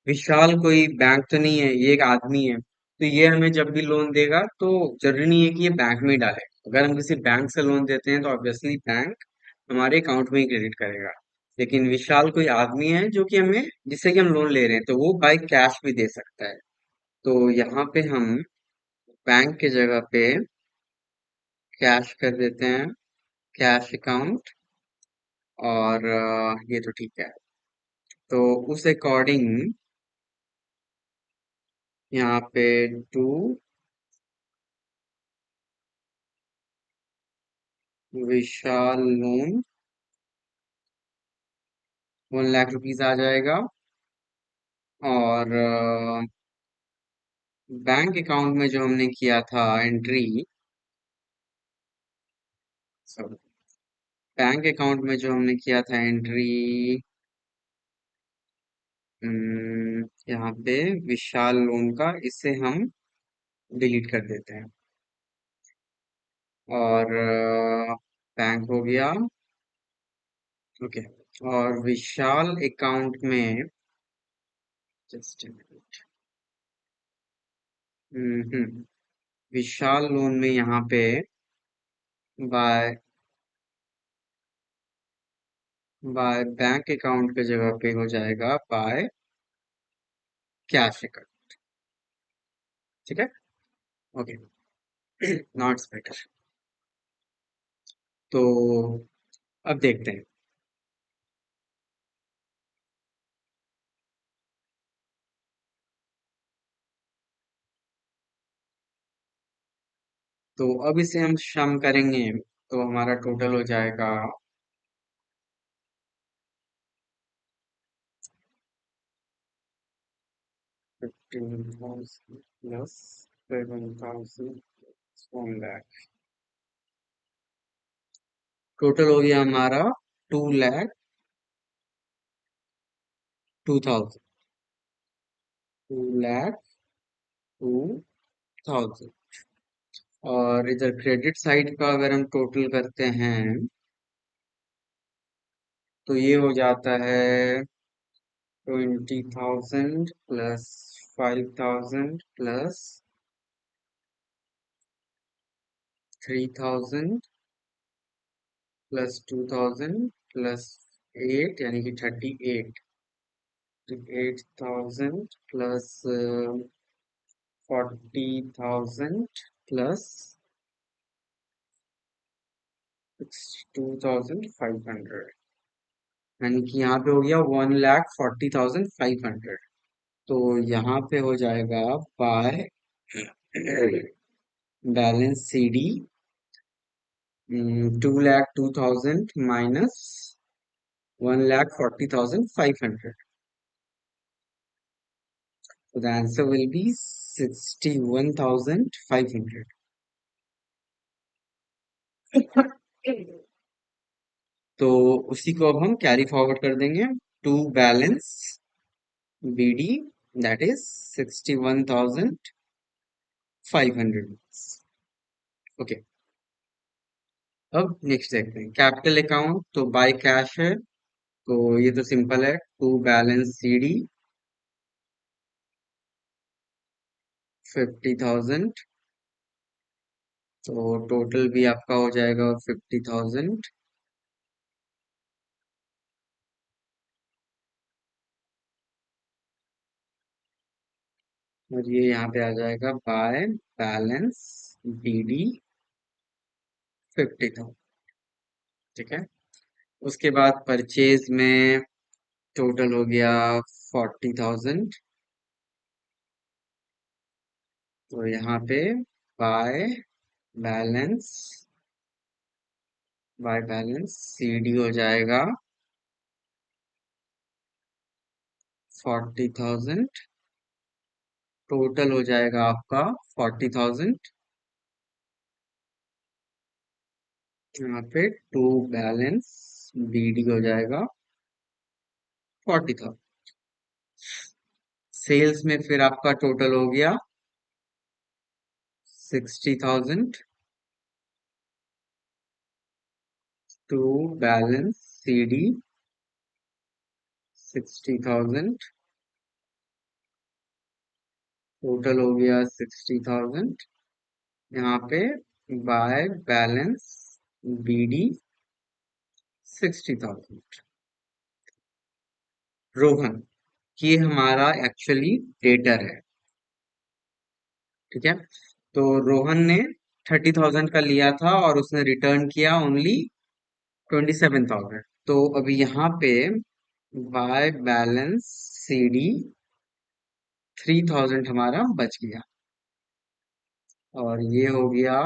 विशाल कोई बैंक तो नहीं है, ये एक आदमी है। तो ये हमें जब भी लोन देगा तो जरूरी नहीं है कि ये बैंक में ही डाले। अगर हम किसी बैंक से लोन देते हैं तो ऑब्वियसली बैंक हमारे अकाउंट में ही क्रेडिट करेगा। लेकिन विशाल कोई आदमी है जो कि हमें, जिससे कि हम लोन ले रहे हैं, तो वो बाय कैश भी दे सकता है। तो यहाँ पे हम बैंक की जगह पे कैश कर देते हैं, कैश अकाउंट। और ये तो ठीक है। तो उस अकॉर्डिंग यहाँ पे to Vishal loan 1 lakh rupees आ जाएगा। और बैंक अकाउंट में जो हमने किया था एंट्री, सॉरी, बैंक अकाउंट में जो हमने किया था एंट्री, यहाँ पे विशाल लोन का, इसे हम डिलीट कर देते हैं। और बैंक हो गया। ओके, और विशाल अकाउंट में, जस्ट विशाल लोन में यहाँ पे बाय बाय बैंक अकाउंट की जगह पे हो जाएगा बाय कैश अकाउंट। ठीक है, ओके। Knots better. तो अब देखते हैं। तो अब इसे हम सम करेंगे तो हमारा टोटल हो जाएगा 15,000 प्लस 7,000 1 लाख। टोटल हो गया हमारा 2,02,000। 2,02,000। और इधर क्रेडिट साइड का अगर हम टोटल करते हैं तो ये हो जाता है 20,000 प्लस 5,000 प्लस 3,000 प्लस 2,000 प्लस 8, यानी कि 38। 8,000 प्लस 40,000 प्लस 2,500, यानी कि यहाँ पे हो गया 1,40,500। तो यहाँ पे हो जाएगा by balance C D 2,02,000 minus 1,40,500. So the answer will be 61,500. तो उसी को अब हम कैरी फॉरवर्ड कर देंगे to balance B D, that is 61,500। ओके, अब नेक्स्ट देखते हैं कैपिटल अकाउंट। तो बाय कैश है, तो ये तो सिंपल है, टू बैलेंस सी डी 50,000। तो टोटल भी आपका हो जाएगा 50,000। और ये यहाँ पे आ जाएगा बाय बैलेंस बी डी 50,000। ठीक है, उसके बाद परचेज में टोटल हो गया 40,000। तो यहाँ पे by balance by balance CD हो जाएगा 40,000। टोटल हो जाएगा आपका 40,000। यहाँ पे टू बैलेंस बीडी हो जाएगा 40,000। सेल्स में फिर आपका टोटल हो गया 60,000। To balance CD 60,000। टोटल हो गया 60,000। यहाँ पे बाय बैलेंस बीडी 60,000। रोहन, ये हमारा एक्चुअली डेटर है। ठीक है। तो रोहन ने 30,000 का लिया था और उसने रिटर्न किया ओनली 27,000। तो अभी यहाँ पे बाय बैलेंस सीडी 3,000 हमारा बच गया। और ये हो गया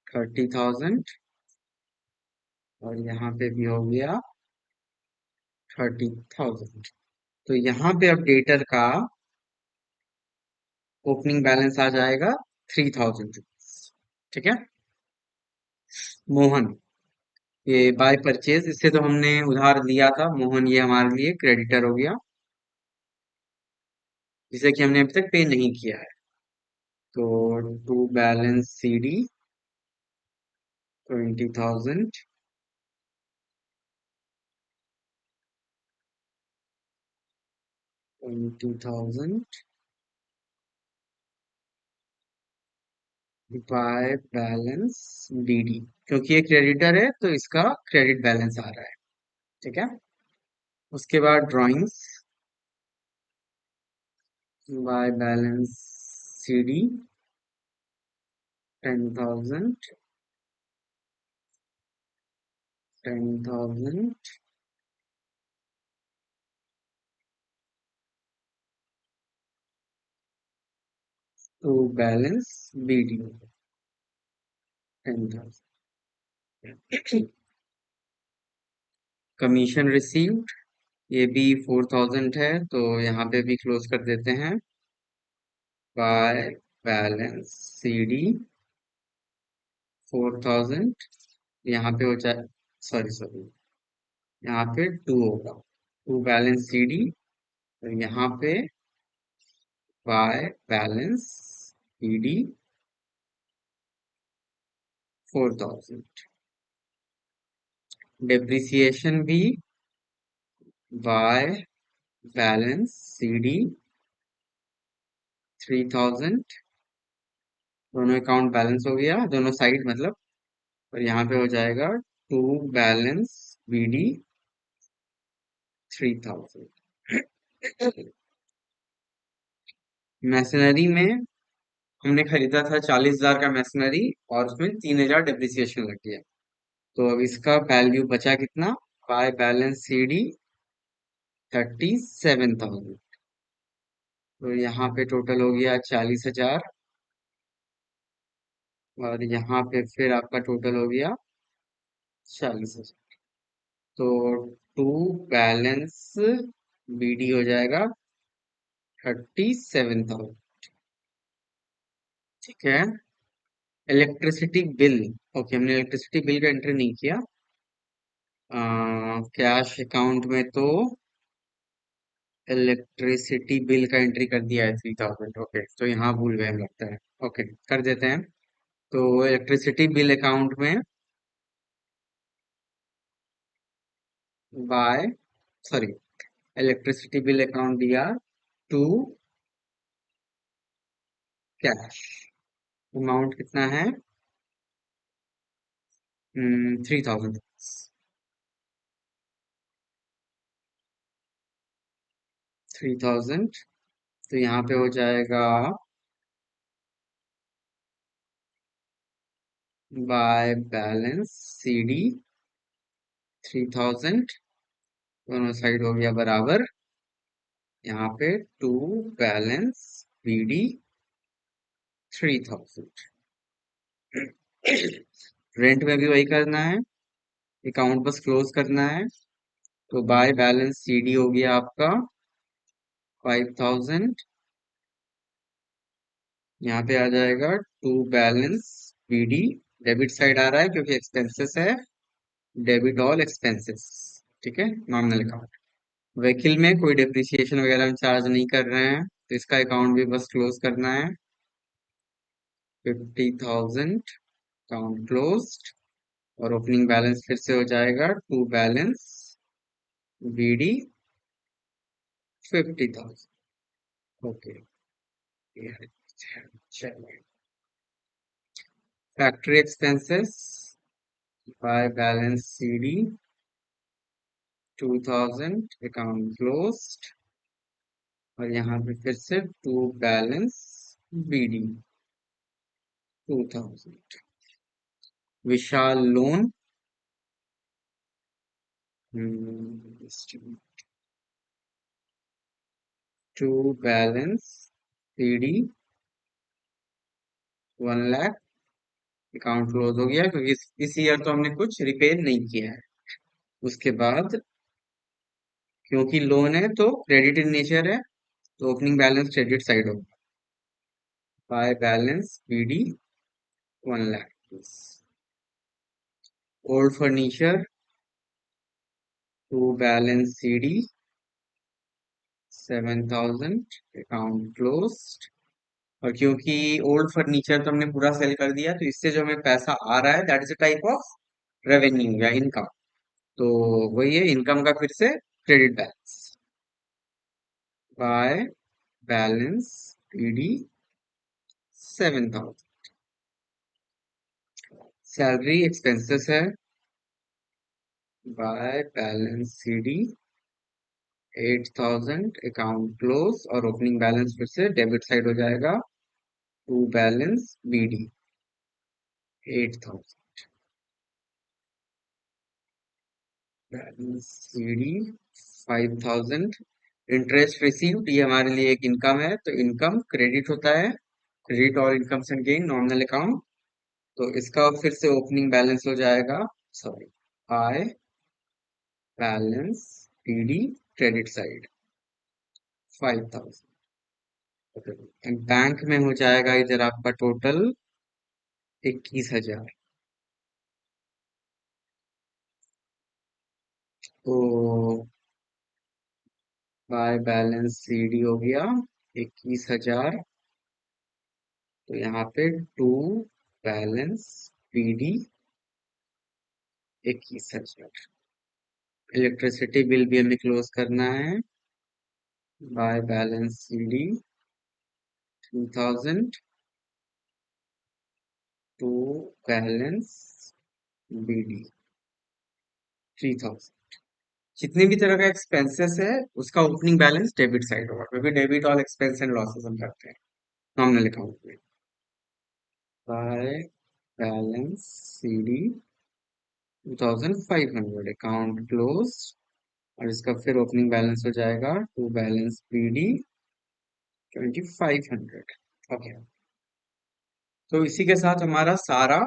30,000। और यहाँ पे भी हो गया 30,000। तो यहाँ पे अब डेटर का ओपनिंग बैलेंस आ जाएगा 3,000 रुपीज। ठीक है। मोहन, ये बाय परचेज, इससे तो हमने उधार लिया था। मोहन ये हमारे लिए क्रेडिटर हो गया, जिसे कि हमने अभी तक पे नहीं किया है। तो to balance CD 20,000। 20,000 by balance DD, क्योंकि ये क्रेडिटर है तो इसका क्रेडिट बैलेंस आ रहा है। ठीक है। उसके बाद drawings by balance CD 10,000। 10,000 to balance BD 10,000। Commission received, ये भी 4,000 है, तो यहाँ पे भी क्लोज कर देते हैं। Bye balance CD 4,000। यहाँ पे हो जाए, सॉरी सॉरी, यहाँ पे टू होगा। टू बैलेंस सीडी, तो यहाँ पे बाय बैलेंस बीडी 4,000। डेप्रिसिएशन भी बाय बैलेंस सीडी 3,000। दोनों अकाउंट बैलेंस हो गया, दोनों साइड मतलब। और यहाँ पे हो जाएगा टू बैलेंस बीडी 3,000। मैशनरी में हमने खरीदा था 40,000 का मैशनरी, और उसमें 3,000 डेप्रिसिएशन लग गया। तो अब इसका वैल्यू बचा कितना? Bye balance CD 37,000। तो यहाँ पे टोटल हो गया 40,000। और यहाँ पे फिर आपका टोटल हो गया 40,000। तो टू बैलेंस बीडी हो जाएगा 37,000। ठीक है। इलेक्ट्रिसिटी बिल, ओके, हमने इलेक्ट्रिसिटी बिल का एंट्री नहीं किया। कैश अकाउंट में तो इलेक्ट्रिसिटी बिल का एंट्री कर दिया है 3,000। ओके, तो यहाँ भूल गए हम लगता है। ओके, कर देते हैं। तो इलेक्ट्रिसिटी बिल अकाउंट में by, sorry, electricity bill account दिया टू कैश। अमाउंट कितना है? 3,000। 3,000। तो यहाँ पे हो जाएगा बाय बैलेंस सीडी 3000, दोनों साइड हो गया बराबर। यहाँ पे टू बैलेंस बीडी 3000। रेंट में भी वही करना है, अकाउंट बस क्लोज करना है। तो बाय बैलेंस सीडी हो गया आपका 5000। यहाँ पे आ जाएगा to balance BD, debit side आ रहा है क्योंकि एक्सपेंसेस है, डेबिट ऑल एक्सपेंसेस। ठीक है, नॉमिनल अकाउंट। व्हीकल में कोई डिप्रिसिएशन वगैरह हम चार्ज नहीं कर रहे हैं, तो इसका अकाउंट भी बस क्लोज करना है। 50,000 अकाउंट क्लोज्ड। और ओपनिंग बैलेंस फिर से हो जाएगा टू बैलेंस बीडी 50,000। ओके, चलिए। Factory expenses by balance CD 2000 account closed. और यहाँ पे फिर से to balance BD 2000। Vishal loan to balance CD 1 lakh account close हो गया क्योंकि इस ईयर तो हमने कुछ रिपेयर नहीं किया है। उसके बाद क्योंकि लोन है तो क्रेडिट इन नेचर है, तो ओपनिंग बैलेंस क्रेडिट साइड होगा। By balance BD 1 lakh. Old furniture to balance CD 7,000 account closed. और क्योंकि ओल्ड फर्नीचर तो हमने पूरा सेल कर दिया, तो इससे जो हमें पैसा आ रहा है that is a type of revenue या इनकम। तो वही है इनकम का फिर से credit balance. By balance PD 7,000। Salary expenses है by balance CD 8,000 account close. और ओपनिंग बैलेंस फिर से डेबिट साइड हो जाएगा to balance BD 8,000। Balance CD 5,000। Interest received ये हमारे लिए एक इनकम है, तो इनकम क्रेडिट होता है, क्रेडिट और income and gain nominal account. तो इसका फिर से ओपनिंग बैलेंस हो जाएगा, sorry, bye balance PD credit side 5,000। Bank में हो जाएगा इधर आपका टोटल 21,000। तो बाय बैलेंस सीडी हो गया 21,000। तो यहाँ पे to balance PD 21,000। Electricity bill भी हमें क्लोज करना है by balance CD 2,000 to balance BD 3,000। जितने भी तरह का एक्सपेंसेस है उसका ओपनिंग बैलेंस डेबिट साइड होगा, क्योंकि debit all expense and losses हम करते हैं नॉमिनल अकाउंट में। Bye balance CD 2,500 account close. और इसका फिर ओपनिंग बैलेंस हो जाएगा टू बैलेंस बीडी 2,500। ओके, तो इसी के साथ हमारा सारा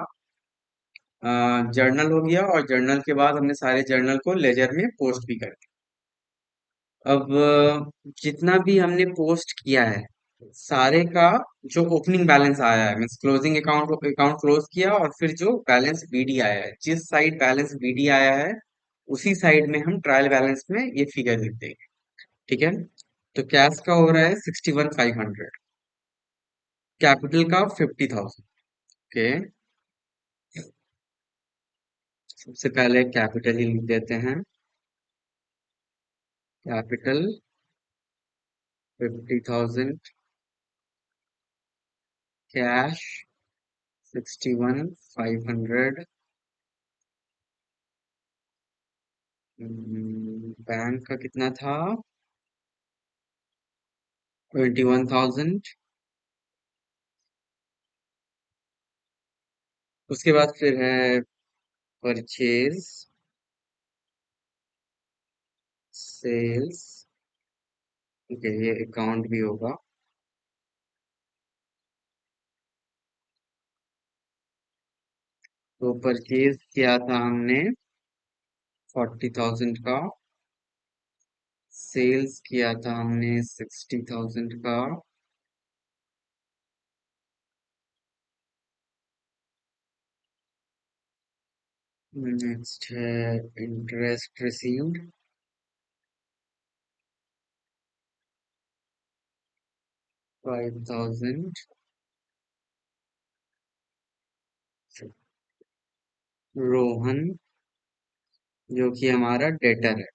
जर्नल हो गया, और जर्नल के बाद हमने सारे जर्नल को लेजर में पोस्ट भी कर दिया। अब जितना भी हमने पोस्ट किया है सारे का जो ओपनिंग बैलेंस आया है, means closing account account close किया और फिर जो बैलेंस बीडी आया है, जिस साइड बैलेंस बीडी आया है उसी साइड में हम ट्रायल बैलेंस में ये फिगर लिख देंगे। ठीक है, तो कैश का हो रहा है 61,500, कैपिटल का 50,000। ओके, सबसे पहले कैपिटल ही लिख देते हैं। कैपिटल 50,000, कैश 61,500, बैंक का कितना था 21,000। उसके बाद फिर है परचेज सेल्स, ठीक है, ये अकाउंट भी होगा। तो परचेज किया था हमने 40,000 का, सेल्स किया था हमने 60,000 का, नेक्स्ट है इंटरेस्ट रिसीव्ड 5,000। रोहन, जो कि हमारा डेटर है,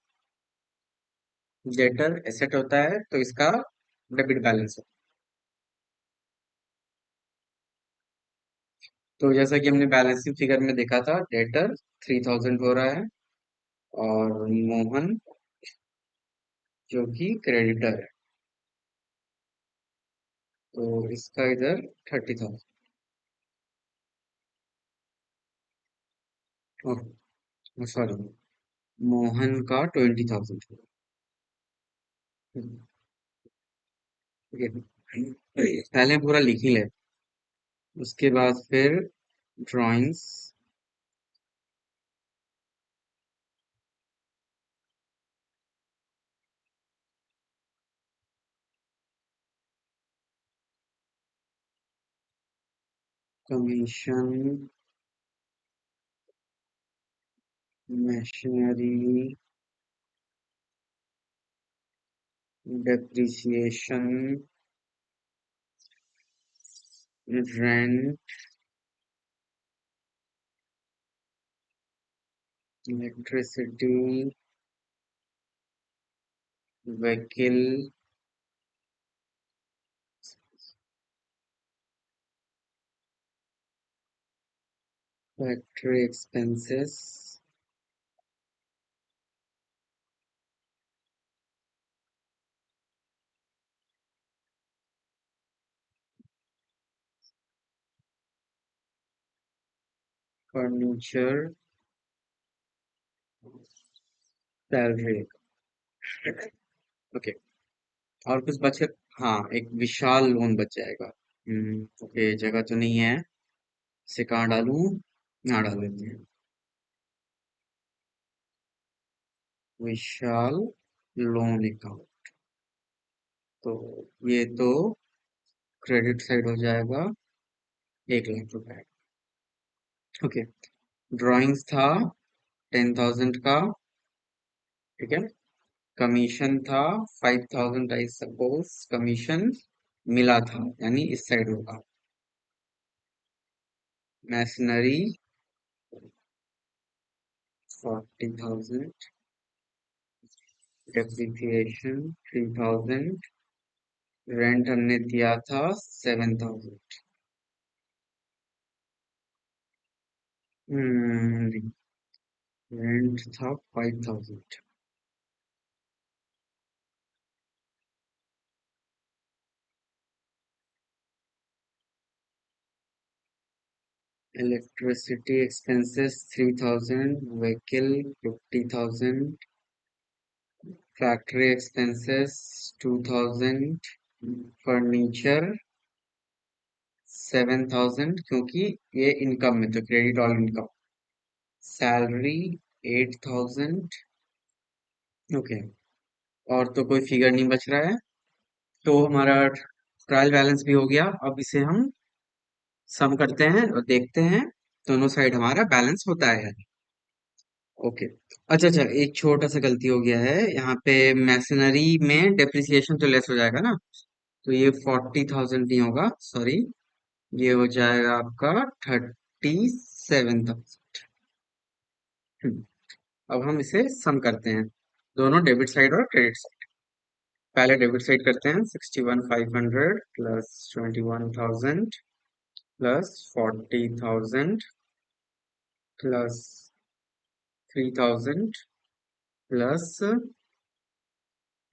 डेटर एसेट होता है तो इसका डेबिट बैलेंस है। तो जैसा कि हमने बैलेंसिंग फिगर में देखा था, डेटर 3,000 हो रहा है, और मोहन जो कि क्रेडिटर है, तो इसका इधर 30,000। सॉरी, मोहन का 20,000। ठीक है, पहले पूरा लिख ही ले, उसके बाद फिर drawings, commission, machinery, depreciation, rent, electricity, vehicle, factory expenses, furniture, salary. Okay, और कुछ बचे? हाँ, एक विशाल लोन बच जाएगा। ओके, जगह तो नहीं है, इसे कहाँ डालूं? यहाँ डाल देते हैं, विशाल लोन अकाउंट। तो ये तो क्रेडिट साइड हो जाएगा, 1 लाख रुपए। ओके, ड्राइंग्स था 10,000 का, ठीक है, कमीशन था 5,000, आई सपोज कमीशन मिला था, यानी इस साइड होगा। मैशनरी 40,000, डेप्रिसिएशन 3,000, रेंट हमने दिया था 7,000। रेंट था 5,000। Electricity expenses 3,000, vehicle 50,000, factory expenses 2,000, furniture 7,000, क्योंकि ये इनकम में तो credit all income, salary 8,000। Okay, और तो कोई फिगर नहीं बच रहा है, तो हमारा ट्रायल बैलेंस भी हो गया। अब इसे हम सम करते हैं और देखते हैं दोनों साइड हमारा बैलेंस होता है। ओके, अच्छा अच्छा, एक छोटा सा गलती हो गया है यहाँ पे, मैशनरी में डेप्रिसिएशन तो लेस हो जाएगा ना, तो ये 40,000 नहीं होगा, सॉरी, ये हो जाएगा आपका 37,000। अब हम इसे सम करते हैं, दोनों डेबिट साइड और क्रेडिट साइड। पहले डेबिट साइड करते हैं, 61,500 plus 21,000 plus 40,000 plus 3,000 plus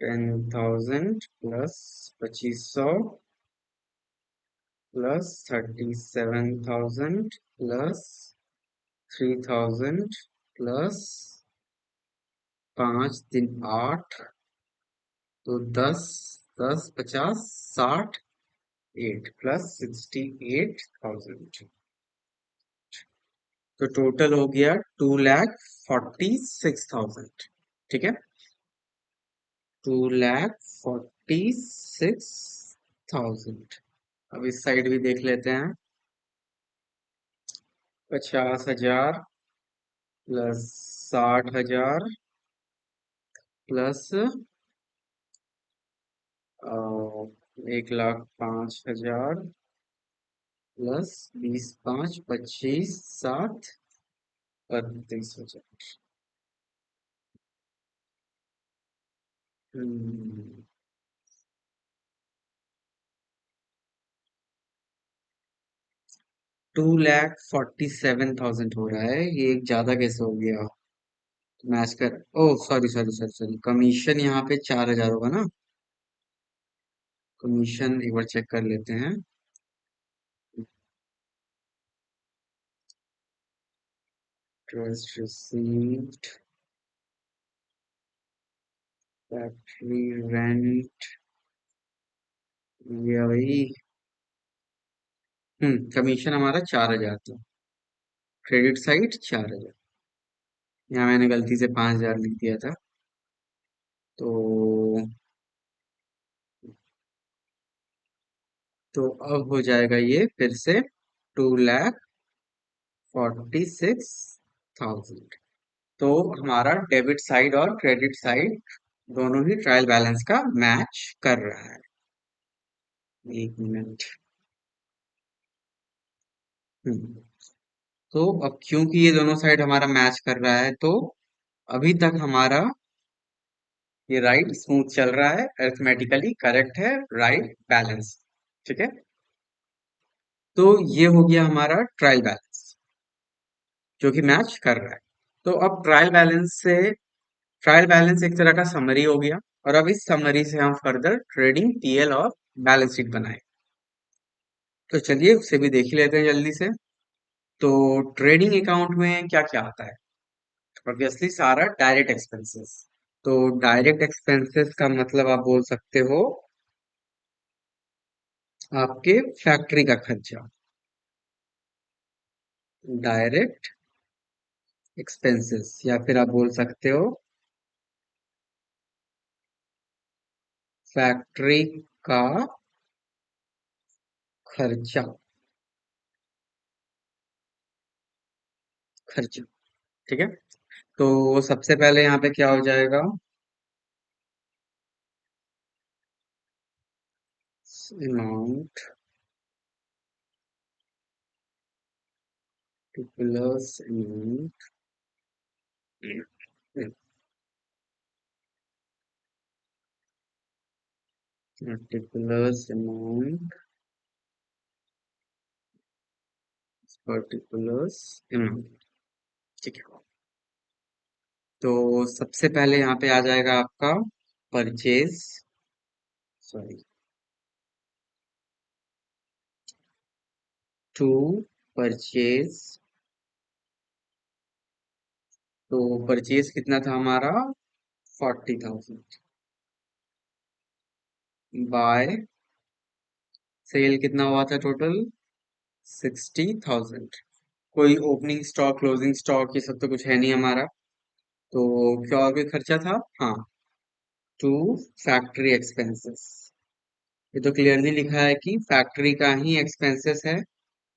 10,000 plus 2,500 plus 37,000 plus 3,000 plus 5 दिन 8, तो 10, 10, 50, 60, 8 + 68,000। तो टोटल हो गया 2,46,000। ठीक है, 2,46,000। अब इस साइड भी देख लेते हैं। 50,000 प्लस 60,000 प्लस 1,05,000 प्लस 20, 5, 25, 7, 32,000। 2,47,000 हो रहा है, ये एक ज्यादा कैसे हो गया? मैच कर, oh sorry sorry sorry sorry, commission यहाँ पे 4,000 होगा ना? कमीशन एक बार चेक कर लेते हैं। ट्रस्ट रिसीव्ड, फैक्ट्री रेंट, ये वही। कमीशन हमारा 4,000 था, क्रेडिट साइड 4,000। यहाँ मैंने गलती से 5,000 लिख दिया था। तो अब हो जाएगा ये फिर से 2,46,000। तो हमारा डेबिट साइड और क्रेडिट साइड दोनों ही ट्रायल बैलेंस का मैच कर रहा है। एक मिनट। हम्म, तो अब क्योंकि ये दोनों साइड हमारा मैच कर रहा है, तो अभी तक हमारा ये राइट स्मूथ चल रहा है, अरिथमेटिकली करेक्ट है, राइट बैलेंस। ठीक है, तो ये हो गया हमारा ट्रायल बैलेंस जो कि मैच कर रहा है। तो अब ट्रायल बैलेंस एक तरह का समरी हो गया, और अब इस समरी से हम फर्दर ट्रेडिंग पीएल और बैलेंस शीट बनाए। तो चलिए उसे भी देख ही लेते हैं जल्दी से। तो ट्रेडिंग अकाउंट में क्या क्या आता है? ऑब्वियसली सारा डायरेक्ट एक्सपेंसेस। तो डायरेक्ट एक्सपेंसेस का मतलब आप बोल सकते हो आपके फैक्ट्री का खर्चा, डायरेक्ट एक्सपेंसेस, या फिर आप बोल सकते हो फैक्ट्री का खर्चा, खर्चा। ठीक है, तो सबसे पहले यहाँ पे क्या हो जाएगा? Amount plus amount particulars amount, particulars amount. ठीक है, तो सबसे पहले यहाँ पे आ जाएगा आपका परचेज, सॉरी, टू परचेज। तो परचेज कितना था हमारा? 40,000। बाय सेल कितना हुआ था टोटल? 60,000। कोई ओपनिंग स्टॉक, क्लोजिंग स्टॉक, ये सब तो कुछ है नहीं हमारा। तो क्या और कोई खर्चा था? हाँ, टू फैक्ट्री एक्सपेंसेस। ये तो क्लियरली लिखा है कि फैक्ट्री का ही एक्सपेंसेस है,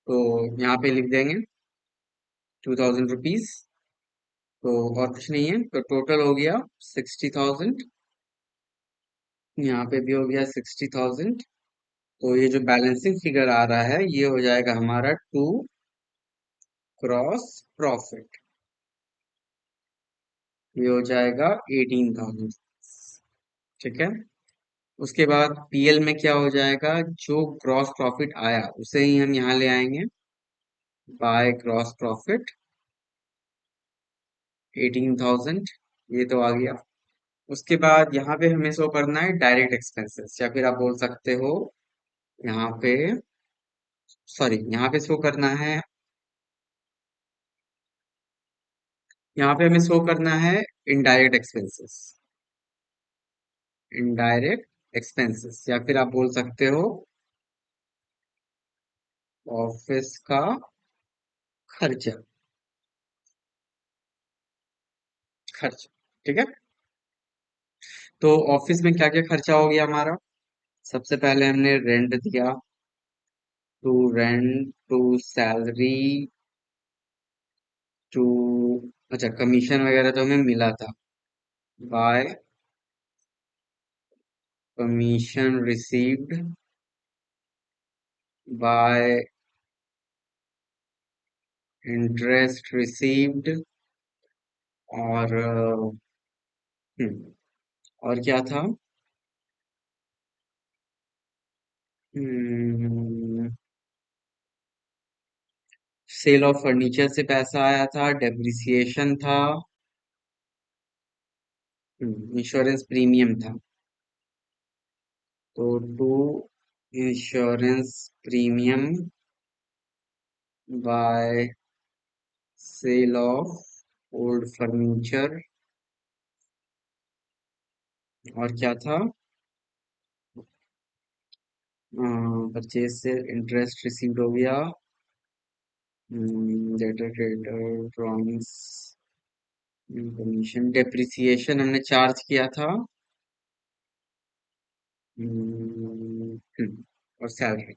तो यहाँ पे लिख देंगे 2,000 रुपीज। तो और कुछ नहीं है, तो टोटल हो गया 60,000। यहाँ पे भी हो गया 60,000। तो ये जो बैलेंसिंग फिगर आ रहा है, ये हो जाएगा हमारा टू क्रॉस प्रॉफिट। ये हो जाएगा 18,000। ठीक है, उसके बाद पीएल में क्या हो जाएगा? जो ग्रॉस प्रॉफिट आया उसे ही हम यहाँ ले आएंगे, बाय ग्रॉस प्रॉफिट 18,000। ये तो आ गया। उसके बाद यहाँ पे हमें शो करना है डायरेक्ट एक्सपेंसेस, या फिर आप बोल सकते हो यहाँ पे, सॉरी, यहाँ पे शो करना है, यहाँ पे हमें शो करना है इनडायरेक्ट एक्सपेंसेस। इनडायरेक्ट एक्सपेंसेस या फिर आप बोल सकते हो ऑफिस का खर्चा। खर्च, ठीक है। तो ऑफिस में क्या क्या खर्चा हो गया हमारा? सबसे पहले हमने रेंट दिया, to rent, to salary, to, अच्छा कमीशन वगैरह तो हमें मिला था, by commission received, by interest received, और और क्या था? सेल ऑफ फर्नीचर से पैसा आया था, डेप्रिसिएशन था, इंश्योरेंस प्रीमियम था। तो to insurance premium by sale of old furniture, और क्या था? परचेज से इंटरेस्ट रिसीव्ड हो गया, debtor creditor drawings, commission, depreciation हमने चार्ज किया था, और सैलरी।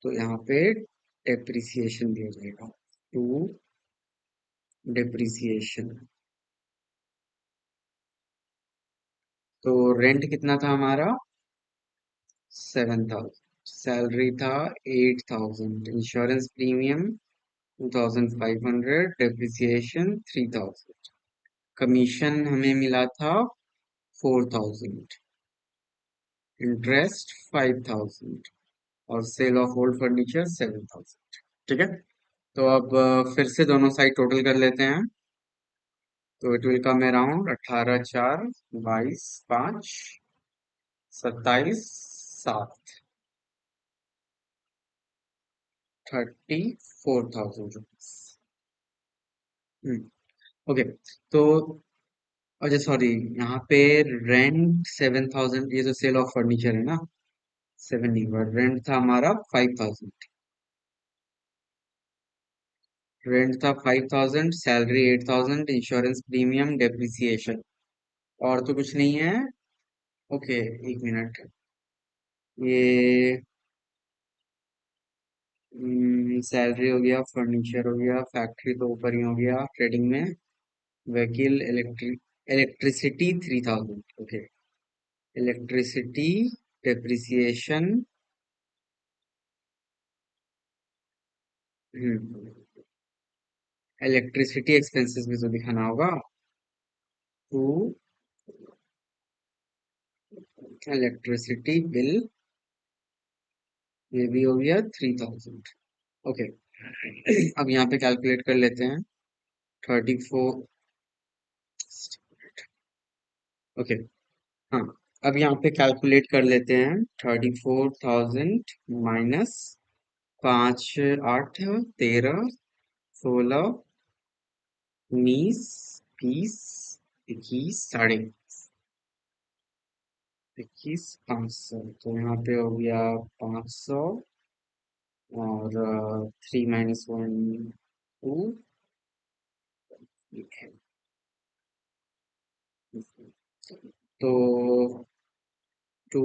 तो यहाँ पे डेप्रिसिएशन दिया जाएगा, टू डेप्रिसिएशन। तो रेंट कितना था हमारा? 7,000। सैलरी था 8,000, इंश्योरेंस प्रीमियम 2,500, डेप्रिसिएशन 3,000, कमीशन हमें मिला था 4,000, इंटरेस्ट 5,000, और सेल ऑफ ओल्ड फर्नीचर 7,000। ठीक है। तो अब फिर से दोनों साइड टोटल कर लेते हैं। तो it will come around 18, 4, 22, 5, 27, 7, 34,000 rupees. Okay. तो अच्छा सॉरी, यहाँ पे रेंट 7,000, ये तो सेल ऑफ फर्नीचर है ना, 7 नहीं, बट रेंट था हमारा 5,000। रेंट था 5,000, सैलरी 8,000, इंश्योरेंस प्रीमियम, डेप्रिसिएशन, और तो कुछ नहीं है। ओके, एक मिनट। ये सैलरी हो गया, फर्नीचर हो गया, फैक्ट्री तो ऊपर ही हो गया, ट्रेडिंग में vehicle, electricity 3,000। Okay, electricity, depreciation, electricity expenses भी तो दिखाना होगा, टू इलेक्ट्रिसिटी बिल, ये भी हो गया 3,000। ओके। अब यहाँ पे कैलकुलेट कर लेते हैं। 34, ओके, हाँ, अब यहाँ पे कैलकुलेट कर लेते हैं। 34,000 माइनस 5, 8, 13, 16, 19, 20, 21, 21, 500। तो यहाँ पे हो गया 500, और 3 - 1 2, तो टू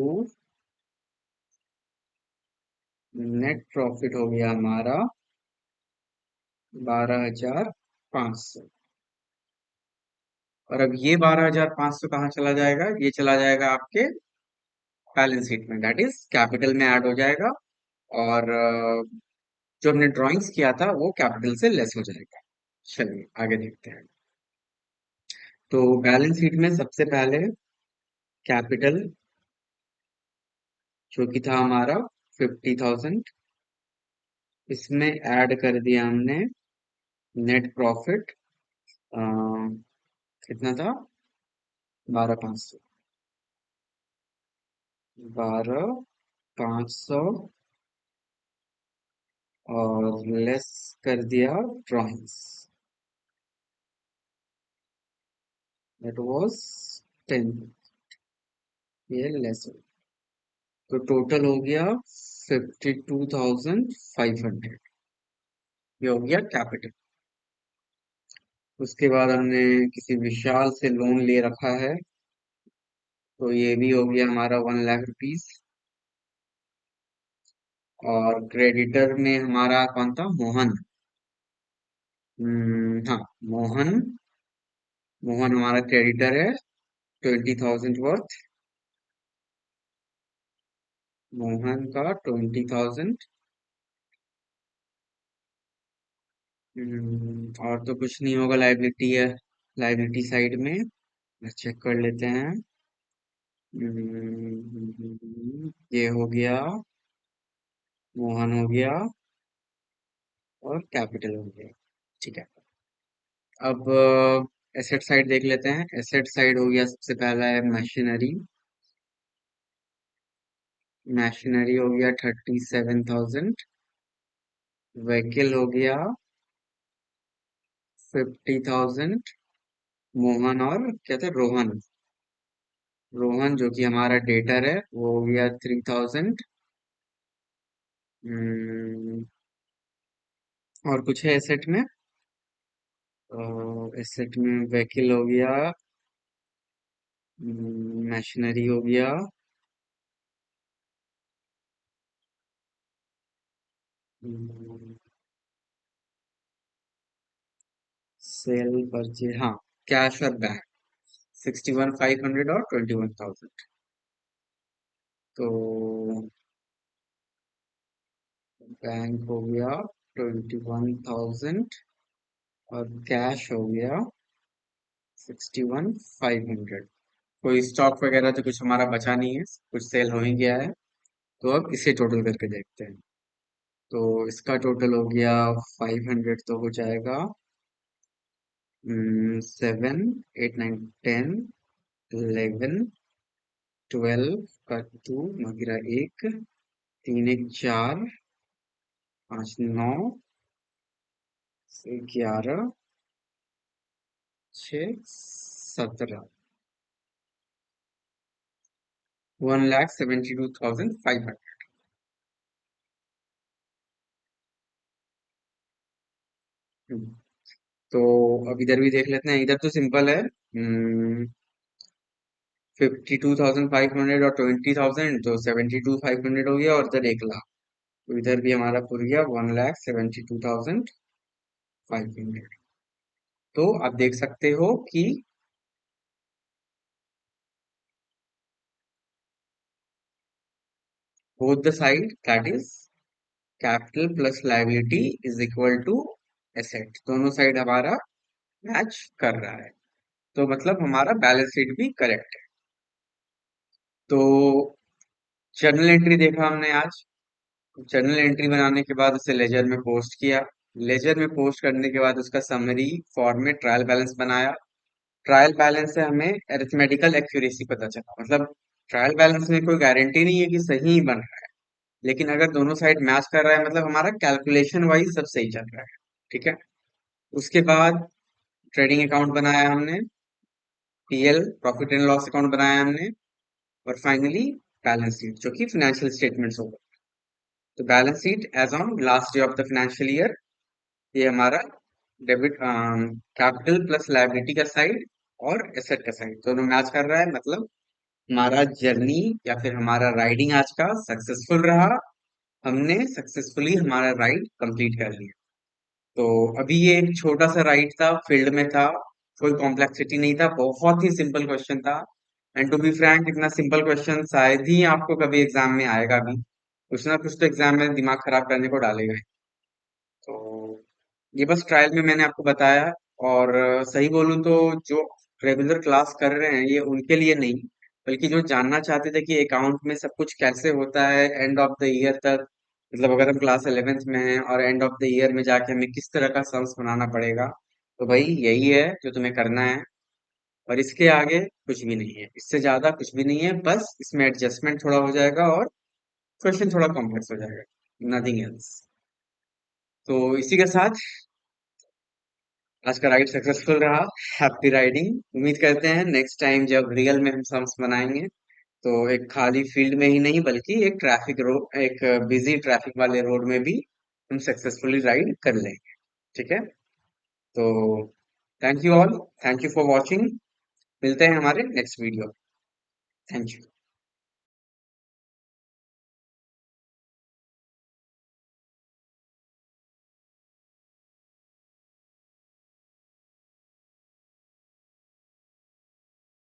नेट प्रॉफिट हो गया हमारा 12,500। और अब ये 12,500 कहाँ चला जाएगा? ये चला जाएगा आपके बैलेंस शीट में, दैट इज कैपिटल में ऐड हो जाएगा। और जो हमने ड्राइंग्स किया था वो कैपिटल से लेस हो जाएगा। चलिए आगे देखते हैं। तो बैलेंस शीट में सबसे पहले कैपिटल, जो कि था हमारा 50,000, इसमें ऐड कर दिया हमने नेट प्रॉफिट, कितना था? 12,500। 12,500, और लेस कर दिया ड्राइंग्स। दैट वाज 10, ये लेस हो, तो टोटल हो गया 52,500। ये हो गया कैपिटल। उसके बाद हमने किसी विशाल से लोन ले रखा है, तो ये भी हो गया हमारा 1 लाख रुपीज। और क्रेडिटर में हमारा कौन था, मोहन। हाँ, मोहन। मोहन हमारा क्रेडिटर है, 20,000 वर्थ। मोहन का 20,000। और तो कुछ नहीं होगा, लाइबिलिटी है, लाइबिलिटी साइड में चेक कर लेते हैं। ये हो गया, मोहन हो गया, और कैपिटल हो गया। ठीक है। अब एसेट साइड देख लेते हैं। एसेट साइड हो गया, सबसे पहला है मशीनरी। मशीनरी हो गया 37,000। व्हीकल हो गया 50,000। मोहन और क्या था, रोहन। रोहन जो कि हमारा डेटर है, वो हो गया 3,000। और कुछ है एसेट में? एसेट में व्हीकल हो गया, मशीनरी हो गया, सेल परचेज, हाँ, कैश और बैंक। 61,500 और 21,000। तो बैंक हो गया 21,000, और कैश हो गया 61,500। कोई स्टॉक वगैरह तो कुछ हमारा बचा नहीं है, कुछ सेल हो ही गया है। तो अब इसे टोटल करके देखते हैं। तो इसका टोटल हो गया 500, तो हो जाएगा 7, 8, 9, 10, 11, 12 का 2 मगिरा 1, 3, 1, 4, 5, 9, 11, 6, 17। 1,72,500। तो अब इधर भी देख लेते हैं। इधर तो सिंपल है, 52,500 और 20,000, तो 72,500 हो गया, और इधर 1 लाख। तो इधर भी हमारा पूर गया 1,72,500। तो आप देख सकते हो कि both the side, that is capital plus liability is equal to asset, दोनों साइड हमारा मैच कर रहा है। तो मतलब हमारा बैलेंस शीट भी करेक्ट है। तो जर्नल एंट्री देखा हमने आज। जर्नल एंट्री बनाने के बाद उसे लेजर में पोस्ट किया। लेजर में पोस्ट करने के बाद उसका समरी फॉर्म में ट्रायल बैलेंस बनाया। ट्रायल बैलेंस से हमें अरिथमेटिकल एक्यूरेसी पता चला। मतलब ट्रायल बैलेंस में कोई गारंटी नहीं है कि सही ही बन रहा है, लेकिन अगर दोनों साइड मैच कर रहा है मतलब हमारा कैलकुलेशन वाइज सब सही चल रहा है। ठीक है। उसके बाद ट्रेडिंग अकाउंट बनाया हमने, PL profit and loss account बनाया हमने, और फाइनली बैलेंस शीट जो कि फाइनेंशियल स्टेटमेंट्स होगा। तो balance sheet as on last day of the financial year, ये हमारा डेबिट कैपिटल प्लस लायबिलिटी का साइड और एसेट का साइड दोनों मैच कर रहा है। मतलब हमारा जर्नी या फिर हमारा राइडिंग आज का सक्सेसफुल रहा। हमने सक्सेसफुली हमारा राइड कंप्लीट कर लिया। तो अभी ये एक छोटा सा राइड था, फील्ड में था, कोई कॉम्प्लेक्सिटी नहीं था, बहुत ही सिंपल क्वेश्चन था। एंड टू बी फ्रैंक, इतना सिंपल क्वेश्चन शायद ही आपको कभी एग्जाम में आएगा भी। कुछ ना कुछ तो एग्जाम में दिमाग खराब करने को डालेगा ही। तो ये बस ट्रायल में मैंने आपको बताया। और सही बोलूं तो जो रेगुलर क्लास कर रहे हैं ये उनके लिए नहीं, बल्कि जो जानना चाहते थे कि अकाउंट में सब कुछ कैसे होता है एंड ऑफ द ईयर तक। मतलब अगर हम क्लास 11th में हैं और एंड ऑफ द ईयर में जाके हमें किस तरह का सम्स बनाना पड़ेगा, तो भाई यही है जो तुम्हें करना है। और इसके आगे कुछ भी नहीं है, इससे ज्यादा कुछ भी नहीं है, बस इसमें एडजस्टमेंट थोड़ा हो जाएगा और क्वेश्चन थोड़ा कॉम्प्लेक्स हो जाएगा, नथिंग एल्स। तो इसी के साथ आज का राइड सक्सेसफुल रहा। Happy riding. उम्मीद करते हैं नेक्स्ट टाइम जब रियल में हम सॉन्ग्स बनाएंगे तो एक खाली फील्ड में ही नहीं बल्कि एक बिजी ट्रैफिक वाले रोड में भी हम सक्सेसफुली राइड कर लेंगे। ठीक है। तो thank you all. Thank you for watching. मिलते हैं हमारे नेक्स्ट वीडियो। Thank you.